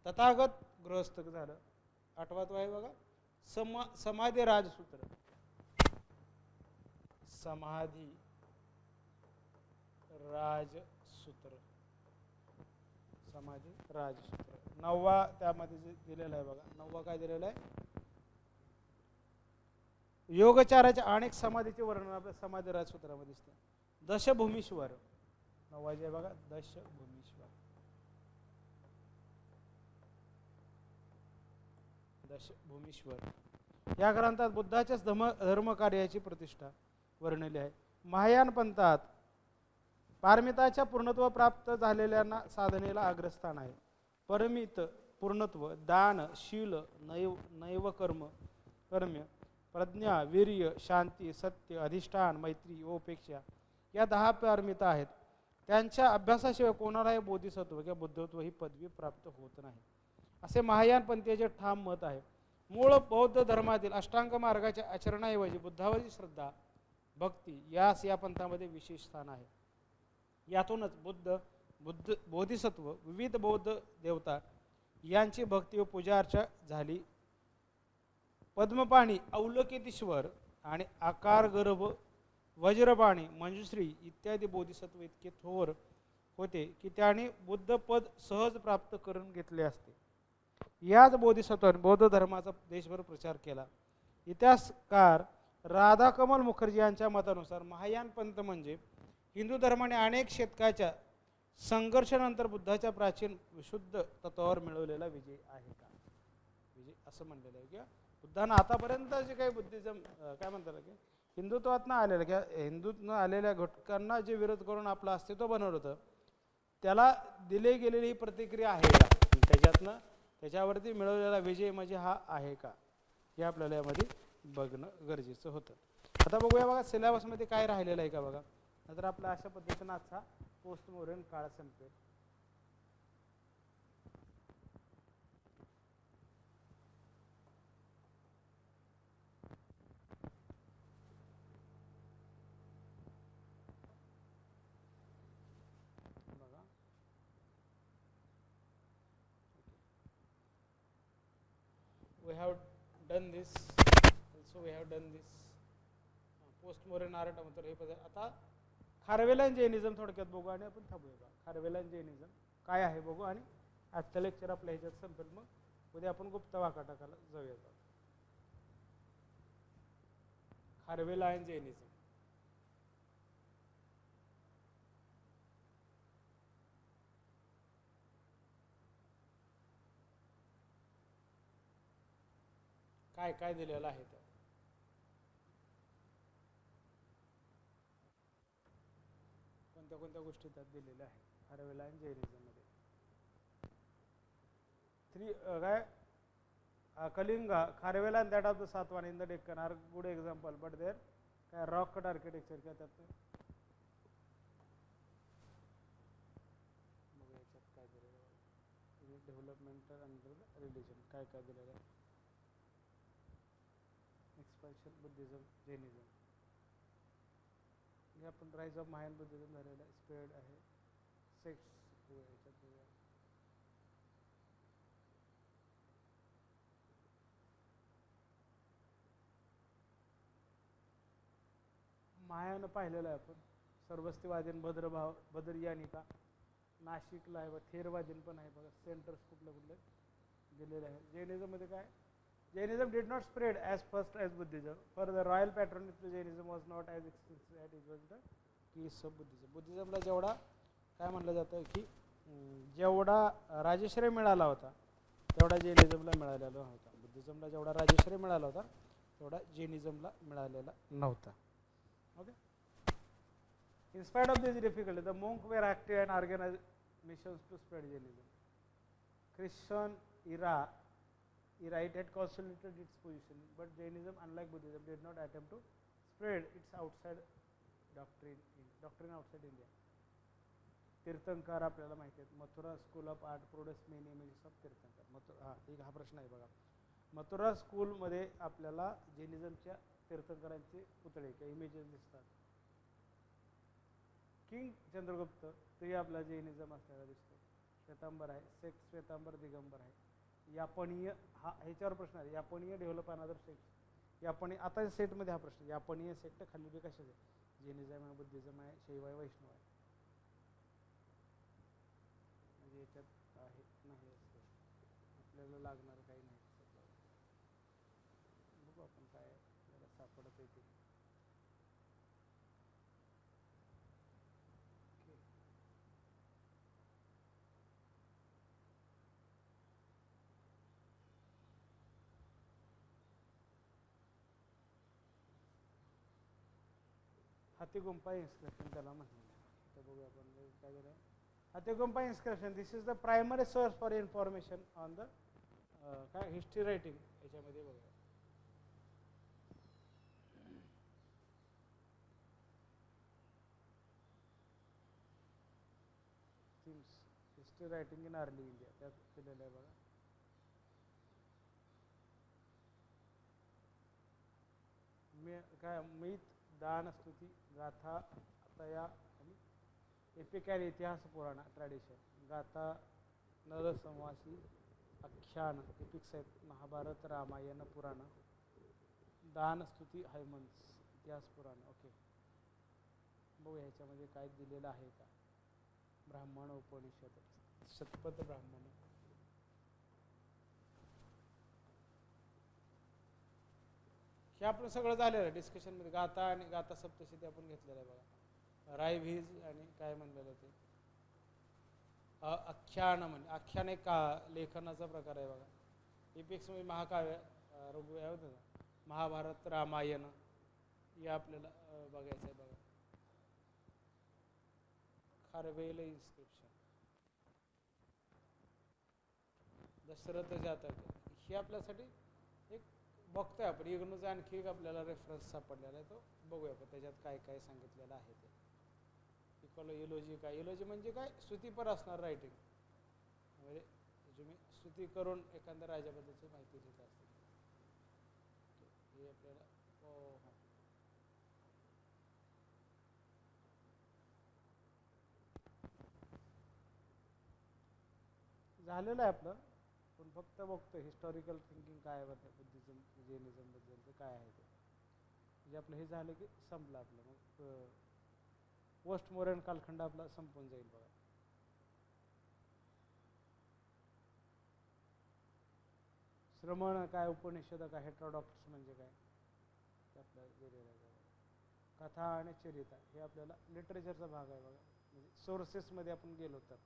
तथागत गृहस्थक झालं. आठवा तो आहे बघा समाधी राजसूत्र. समाधी राजसूत्र. समाधी राजसूत्र. नववा त्यामध्ये दिलेला आहे बघा, नववा काय दिलेला आहे, योगचाराच्या अनेक समाधीचे वर्णन आपल्या समाधी राजसूत्रामध्ये दिसतं. दशभूमीश्वर. नववा जे बघा दशभूमीश्वर. दशभूमीश्वर या ग्रंथात बुद्धाच्या धर्मकार्याची प्रतिष्ठा वर्णिली आहे. महायान पंथात पारमिताच्या पूर्णत्व प्राप्त झालेल्यांना साधनेला अग्रस्थान आहे. परमित पूर्णत्व, दान, शील, नैव कर्म्य, प्रज्ञा, वीर्य, शांती, सत्य, अधिष्ठान, मैत्री व उपेक्षा या 10 पारमिता आहेत. त्यांच्या अभ्यासाशिवाय कोणालाही बोधिसत्व किंवा बुद्धत्व ही पदवी प्राप्त होत नाही, असे महायान पंथीचे ठाम मत आहे. मूळ बौद्ध धर्मातील अष्टांग मार्गाच्या आचरणाऐवजी बुद्धावरील श्रद्धा, भक्ती यास या पंथामध्ये विशेष स्थान आहे. यातूनच बुद्ध बोधिसत्व, विविध बौद्ध देवता यांची भक्ती व पूजा अर्चा झाली. पद्मपाणी, अवलोकितेश्वर आणि आकार गर्भ, वज्रपाणी, मंजुश्री इत्यादी बोधिसत्व इतके थोर होते की त्याने बुद्ध पद सहज प्राप्त करून घेतले असते. याच बोधिसत्वाने बौद्ध धर्माचा देशभर प्रचार केला. इतिहासकार राधाकमल मुखर्जी यांच्या मतानुसार महायान पंथ म्हणजे हिंदू धर्माने अनेक शतकाच्या संघर्षानंतर बुद्धाच्या प्राचीन विशुद्ध तत्वावर मिळवलेला विजय आहे का. विजय असं म्हणलेलं आहे की बुद्धानं आतापर्यंत जे काही बुद्धिझम काय म्हणतात की हिंदुत्वातनं आलेलं किंवा हिंदूतनं आलेल्या घटकांना जे विरोध करून आपलं अस्तित्व बनवलं होतं त्याला दिली गेलेली ही प्रतिक्रिया आहे का, त्याच्यातनं त्याच्यावरती मिळवलेला विजय म्हणजे हा आहे का, हे आपल्याला यामध्ये बघणं गरजेचं होतं. आता बघूया बघा सिलेबसमध्ये काय राहिलेलं आहे का बघा. नंतर आपला अशा पद्धतीनं आजचा पोस्ट मॉडर्न काळ संपेल. have done this. Also we have done this. Post More Narayan तर हे पद आता खारवेलान जैनिझम थोडक्यात बघू आणि आपण थांबूया. खारवेलान जैनिझम काय आहे बघू आणि आजचं लेक्चर आपल्या ह्याच्यात संपेल. मग उद्या आपण गुप्त वाकाटकाला जाऊया. खारवेलान जैनिझम काय काय दिलेलं आहे तर कोणत्या कोणत्या गोष्टी त्यात दिलेल्या आहेत खारवेलान जैनिझम मध्ये. काय कलिंगा खारवेलान that of the Satavahana in the Deccan are good example but there काय रॉक कट आर्किटेक्चर काय त्यात मग याच्यात काय दिलेलं आहे डेव्हलपमेंटल अंडर रिलिजन काय काय दिलेलं आहे. एक्सपान्शन बुद्धिझम जैनिझम हे आपण राईज ऑफ महायान बुद्धिझम झालेलं आहे. स्प्रेड आहे सेक्स याच्यात महायान पाहिलेलं आहे आपण. सर्वस्तीवादीन भद्रभाव भद्रयानिका नाशिकला आहे. थेरवादीन पण आहे बघा. सेंटर्स कुठले कुठले दिलेले आहे. जैनिझम मध्ये काय Jainism did not spread as fast as Buddhism. For the royal patronage to Jainism was not as extensive as it was the case of Buddhism. बुद्धिझमला जेवढा काय म्हणलं जातं की जेवढा राजश्रय मिळाला होता तेवढा जैनिझमला मिळालेला नव्हता. बुद्धिझमला जेवढा राजश्रय मिळाला होता तेवढा जैनिझमला मिळालेला नव्हता. Okay. In spite of this difficulty, the monks were active and organized missions to spread Jainism. Christian era it had consolidated its position, but Jainism, unlike Buddhism, did not attempt to spread its outside doctrine outside India. तीर्थंकर आपल्याला माहिती आहेत. Mathura school of art produce many images of तीर्थंकर. हा प्रश्न आहे बघा. मथुरा स्कूलमध्ये आपल्याला जैनिझमच्या तीर्थंकरांचे पुतळे किंवा इमेजेस दिसतात. किंग चंद्रगुप्त तरी आपला जैनिझम असलेला दिसतो. श्वेतांबर आहे. सेक्स श्वेतांबर दिगंबर आहे. यापनीय हा ह्याच्यावर प्रश्न आहे. यापनीय डेव्हलप अनदर सेक्ट. यापनी आता सेटमध्ये हा प्रश्न. यापनीय सेक्ट खाली बी कशाचे जैनिझम आहे बुद्धिझम आहे शैव आहे वैष्णव आहे. म्हणजे याच्यात आहे नाही असतं आपल्याला लागणार काही नाही. बघू आपण काय आपल्याला सापडत येते. हातीगुंफा इन्स्क्रिप्शन त्याला म्हणलं. तर बघूया आपण काय झालं. Hathigumpha inscription this is the primary source for information on the काय हिस्ट्री रायटिंग. याच्यामध्ये बघूया themes history writing in early India त्यात केलेलं आहे बघा. काय मिथ दान स्तुती गाथा तया आणि एपिकॅल इतिहास पुराण ट्रॅडिशन गाथा नरसंवासी आख्यान एपिक्स आहेत. महाभारत रामायण पुराण दान स्तुती हायमन्स इतिहास पुराण. ओके. बघू ह्याच्यामध्ये काय दिलेलं आहे का. ब्राह्मण उपनिषद शतपथ ब्राह्मण हे आपलं सगळं झालेलं आहे डिस्कशनमध्ये. गाथा आणि गाथा सप्तशती आपण घेतलेलं आहे बघा. रायभीज आणि काय म्हणलेलं ते आख्यान म्हणजे आख्यान एक का लेखनाचा प्रकार आहे बघा. एपिक्स म्हणजे महाकाव्य रघु आहे होतं ना. महाभारत रामायण हे आपल्याला बघायचं आहे बघा. खारवेल इन्स्क्रिप्शन दशरथ जातक हे आपल्यासाठी एक बघतोय आपण. इग्नूचा आणखी एक आपल्याला रेफरन्स सापडलेला आहे तो बघूया आपण त्याच्यात काय काय सांगितलेलं आहे ते. इलॉजी काय इलॉजी म्हणजे काय स्तुतीपर असणार रायटिंग म्हणजे तुम्ही स्तुती करून एखाद्या राजाबद्दलची माहिती देत असते. हे आपल्याला झालेलं आहे आपलं. आपण फक्त बघतो हिस्टॉरिकल थिंकिंग काय आहे बघा बुद्धिझम जैनिझम बद्दलचं काय आहे ते, म्हणजे आपलं हे झालं की संपलं आपलं, मग पोस्ट मॉडर्न कालखंड आपला संपून जाईल बघा. श्रमण काय, उपनिषद काय, हेट्रोडॉक्स म्हणजे काय ते आपल्याला दिलेलं आहे बघा. कथा आणि चरिता हे आपल्याला लिटरेचरचा भाग आहे बघा, म्हणजे सोर्सेसमध्ये आपण गेलो तर.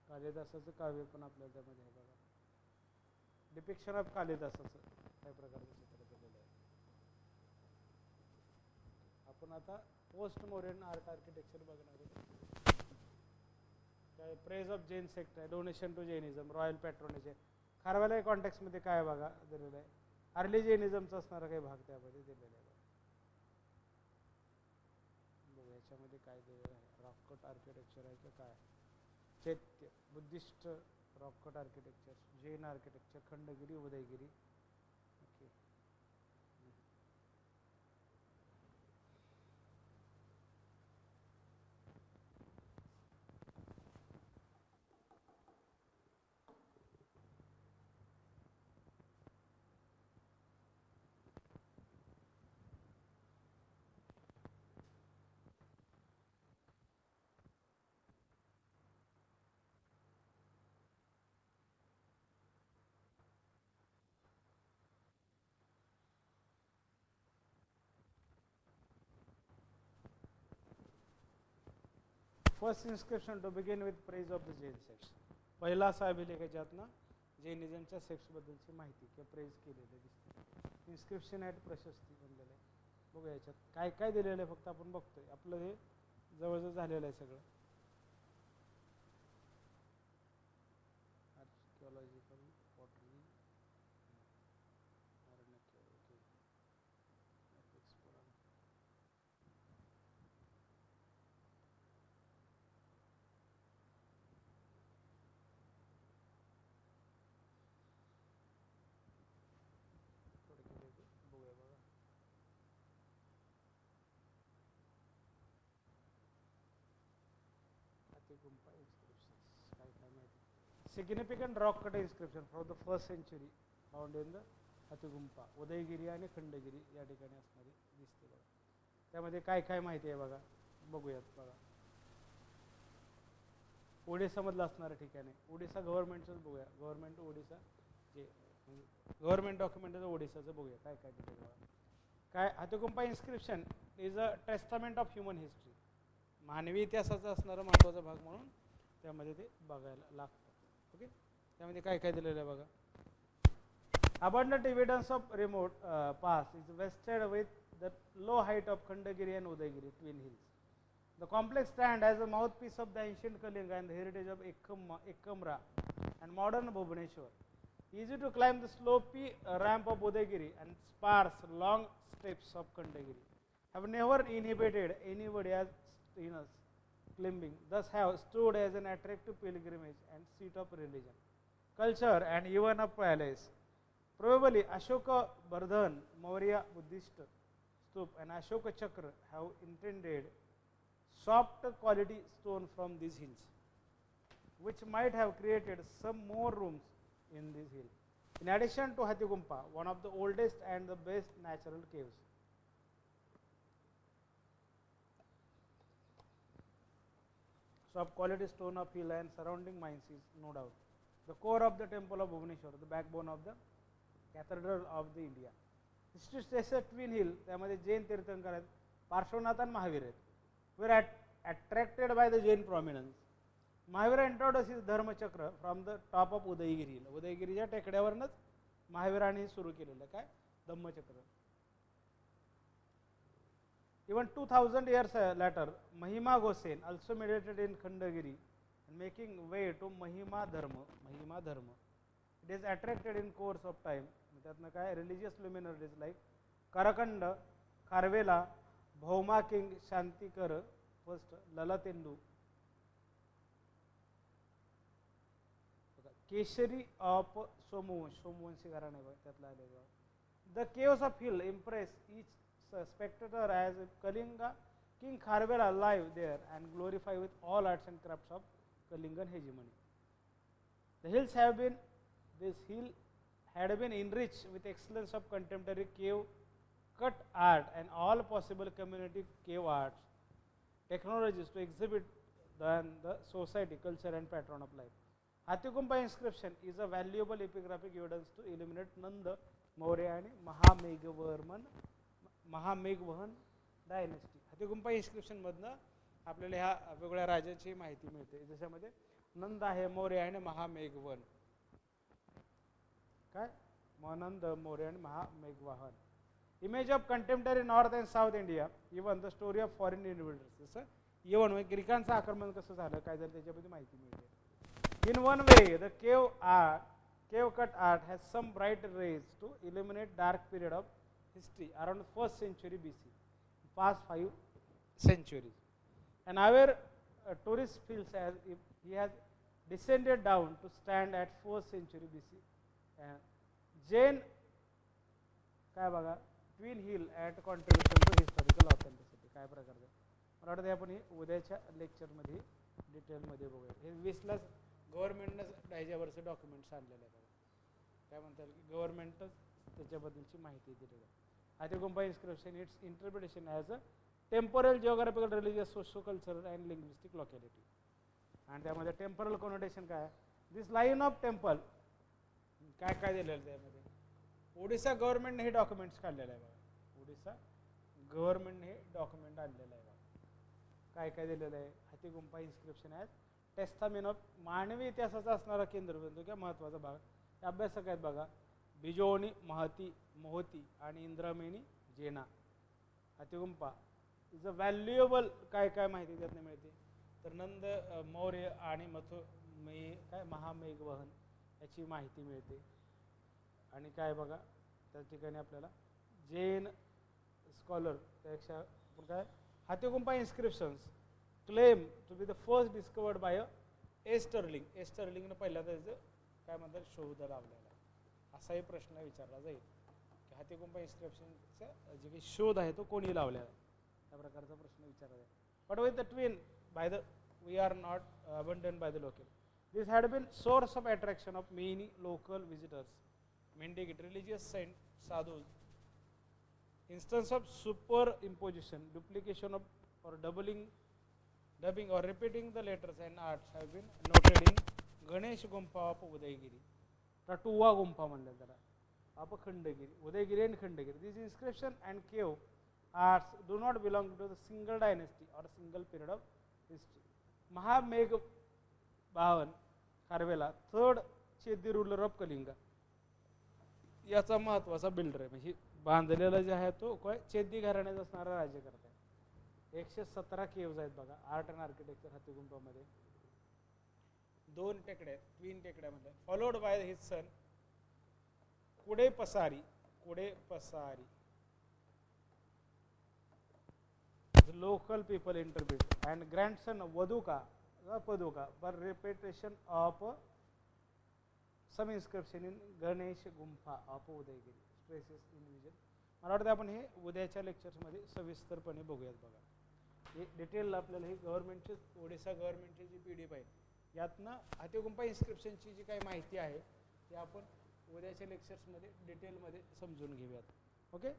कालिदासाचं काव्य पण आपल्याला त्यामध्ये आहे बघा. डिपिक्शन ऑफ कालिदासाचं काही प्रकारचं चित्र दिलेलं आहे. आपण आता पोस्ट मॉडर्न आर्ट आर्किटेक्चर बघणार आहोत. काय प्रेज ऑफ जैन सेक्ट आहे, डोनेशन टू जैनिझम, रॉयल पॅट्रोनेज आहे. खारवाला कॉन्टेक्स्टमध्ये काय बघा दिलेलं आहे, अर्ली जैनिझमचा असणारा काही भाग त्यामध्ये दिलेला आहे. बघू याच्यामध्ये काय दिलेलं आहे, रॉककट आर्किटेक्चर आहे की काय, chaitya Buddhist rock cut architecture, Jain architecture, Khandagiri, Udayagiri. Okay, first inscription to begin with praise of the Jain sects. पहिला असा अभिलेख आहे ज्यातनं जैनिझमच्या सेक्ट्सबद्दलची माहिती किंवा प्रेज केलेली दिसते. इन्स्क्रिप्शन ॲट प्रशस्ती बनलेलं आहे. बघू याच्यात काय काय दिलेलं आहे, फक्त आपण बघतोय, आपलं हे जवळजवळ झालेलं आहे सगळं. आर्किओलॉजिकल पॉटरी, बघूया बघा. Atigumpa inscriptions, काय काय माहिती. Significant rock cut inscription from the first century found in the Hathigumpha, Udayagiri आणि खंडगिरी या ठिकाणी असणारी दिसते बघा. त्यामध्ये काय काय माहिती आहे बघा, बघूयात बघा. ओडिसामधलं असणारं ठिकाण आहे, ओडिसा गव्हर्नमेंटचंच बघूया, गव्हर्नमेंट ओडिसा जे गव्हर्नमेंट डॉक्युमेंट ओडिसाचं बघूया काय काय तिथे बघा. काय, Hathigumpha inscription is a testament of human history, मानवी इतिहासाचा असणारा महत्त्वाचा भाग म्हणून त्यामध्ये ते बघायला लागतं. ओके, त्यामध्ये काय काय दिलेलं आहे बघा. abundant evidence of remote past is vested with the low height of Khandagiri and Udaygiri twin hills. The complex stand as a mouthpiece of the ancient Kalinga and the heritage of Ekamra and modern Bhubaneswar. Easy to climb the slopey ramp of Udaygiri and sparse long steps of Khandagiri have never inhibited anybody as climbing, thus have stood as an attractive pilgrimage and seat of religion, culture and even a palace. Probably Ashoka Bardhan, Maurya Buddhist stup and Ashoka Chakra have intended soft quality stone from these hills, which might have created some more rooms in this hill. In addition to Hathigumpa, one of the oldest and the best natural caves. Soft quality stone of hill and surrounding mines is no doubt the core of the temple of Bhubaneswar, the backbone of the cathedral of the India. History says a twin hill, त्यामध्ये जैन तीर्थंकर आहेत, पार्श्वनाथ आणि महावीर आहेत. Were attracted by the Jain prominence. Mahavira introduced his Dharmachakra from the top of Udaygiri. उदयगिरीच्या टेकड्यावरनच महावीरांनी सुरू केलेलं काय धम्मचक्र. Even 2000 years later, Mahima Gosen also meditated in Khandagiri and making way to Mahima Dharma. It is attracted in course of time. त्यातनं काय religious luminaries like Karakanda, Kharvela, Bhauma King, Shantikar, first Lalatendu, Keshari of Somavanshi घराणे त्यातला आलेला. The caves of hill impress each spectator as Kalinga King Kharvela live there and glorify with all arts and crafts of Kalingan hegemony. The hills have been, this hill had been enriched with excellence of contemporary cave cut art and all possible community cave arts, technologies to exhibit the society, culture and pattern of life. Hathigumpha inscription is a valuable epigraphic evidence to illuminate Nanda, Maurya and Mahamegvahan dynasty. Hathigumpha inscription मधनं आपल्याला ह्या वेगवेगळ्या राजाची माहिती मिळते. ज्याच्यामध्ये नंद आहे, मौर्य आणि महामेघवन. काय नंद, मौर्य आणि महामेघवाहन. Image of contemporary north and south India, even the story of foreign invaders. जसं इवन ग्रीकांचं आक्रमण कसं झालं, काय झालं त्याच्यामध्ये माहिती मिळते. In one way the cave cut art has some bright rays to illuminate dark period of history around 1st century BC, past 5 centuries. And our tourist feels as if he has descended down to stand at 4th century BC. Jane काय बघा, twin hill at contribution to historical authenticity. काय प्रकार आहे मला वाटतं आपण हे उद्याच्या लेक्चरमध्ये डिटेलमध्ये बघूया. हे 20ला गव्हर्नमेंटनं ह्याच्यावरचे डॉक्युमेंट्स आणलेले आहेत. काय म्हणतात की गव्हर्नमेंटच त्याच्याबद्दलची माहिती दिली आहे. Hathigumpha inscription its interpretation as a temporal, geographical, religious, socio cultural and linguistic locality. आणि त्यामध्ये टेम्पोरल कॉनोटेशन काय, दिस लाईन ऑफ टेम्पल काय काय दिलेलं त्यामध्ये. ओडिसा गव्हर्नमेंटने हे डॉक्युमेंट्स काढलेलं आहे बघा. ओडिसा गव्हर्नमेंटने हे डॉक्युमेंट आणलेलं आहे बघा. काय काय दिलेलं आहे. Hathigumpha inscription as testament of मानवी इतिहासाचा असणारा केंद्रबिंदू किंवा महत्त्वाचा भाग. हे अभ्यासक आहेत बघा, बिजोनी, मोहती आणि इंद्रामेनी जेना. हाथीगुंफा इज अ व्हॅल्युएबल. काय काय माहिती त्यातनं मिळते तर नंद, मौर्य आणि महामेघवहन याची माहिती मिळते. आणि काय बघा त्या ठिकाणी आपल्याला जैन स्कॉलर त्यापेक्षा आपण काय Hathigumpha inscriptions claim to be the first discovered by Stirling. एस्टर्लिंगनं पहिल्यांदा त्याचं काय म्हणतात शोध लावलेला आहे. असाही प्रश्न विचारला जाईल की हाथीगुंफा इन्स्क्रिप्शनचा जे काही शोध आहे तो कोणी लावलेला आहे, त्या प्रकारचा प्रश्न विचारला जाईल. But with the twin by the we are not abandon by the local. This had been source of attraction of many local visitors. Mandate religious saint sadhus. Instance of superimposition, duplication of or dubbing or repeating the letters and arts have been noted in Ganesh Gumpa of Udayagiri. Tatuwa Gumpa म्हणलं त्याला, आप Khandagiri, Udayagiri and Khandagiri. These inscription and cave arts do not belong to the single dynasty or single period of history. Mahamegvahan Kharvela, third Chedi ruler of Kalinga, याचा महत्त्वाचा builder आहे. म्हणजे बांधलेला जे आहे तो काय चेदी घराण्याचा असणारा राज्यकर्ता आहे. 117 केव्ज आहेत बघा. Art and architecture हाथीगुंफामध्ये. 2 टेकड्या आहेत, ट्विन टेकड्यामध्ये. Followed by his son Kudepasiri. Local people interpret and grandson Vaduka per repetition of some inscription in Ganesha Gumpha of Udayagiri. Stresses in vision. मला वाटतं आपण हे उद्याच्या लेक्चर्समध्ये सविस्तरपणे बघूयात बघा. हे डिटेल आपल्याला हे गव्हर्नमेंटचे ओडिसा गव्हर्नमेंटची जी PDF आहे यातनं हाथीगुंफा इन्स्क्रिप्शनची जी काही माहिती आहे ती आपण उद्याच्या लेक्चर्समध्ये डिटेलमध्ये समजून घेऊयात. ओके.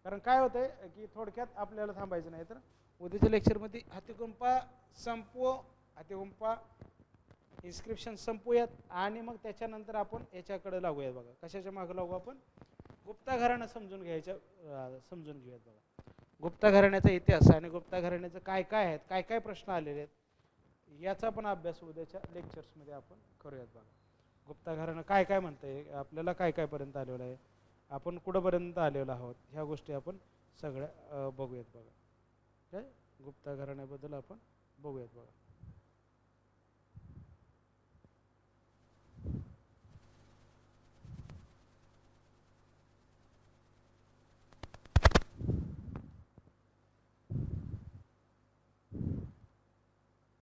कारण काय होतं आहे की थोडक्यात आपल्याला थांबायचं नाही तर उद्याच्या लेक्चरमध्ये हाथीगुंफा इन्स्क्रिप्शन संपूयात आणि मग त्याच्यानंतर आपण याच्याकडे लागूयात बघा. कशाच्या मागे लागू आपण, गुप्ता घराणं समजून घेऊयात बघा. गुप्ता घराण्याचा इतिहास आणि गुप्ता घराण्याचं काय काय आहेत, काय काय प्रश्न आलेले आहेत याचा पण अभ्यास उद्याच्या लेक्चर्समध्ये आपण करूयात बघा. गुप्ता घराणं काय काय म्हणतंय, आपल्याला काय काय पर्यंत आलेलं आहे, आपण कुठंपर्यंत आलेलो आहोत, ह्या गोष्टी आपण सगळ्या बघूयात बघा. काय गुप्ता घराण्याबद्दल आपण बघूयात बघा.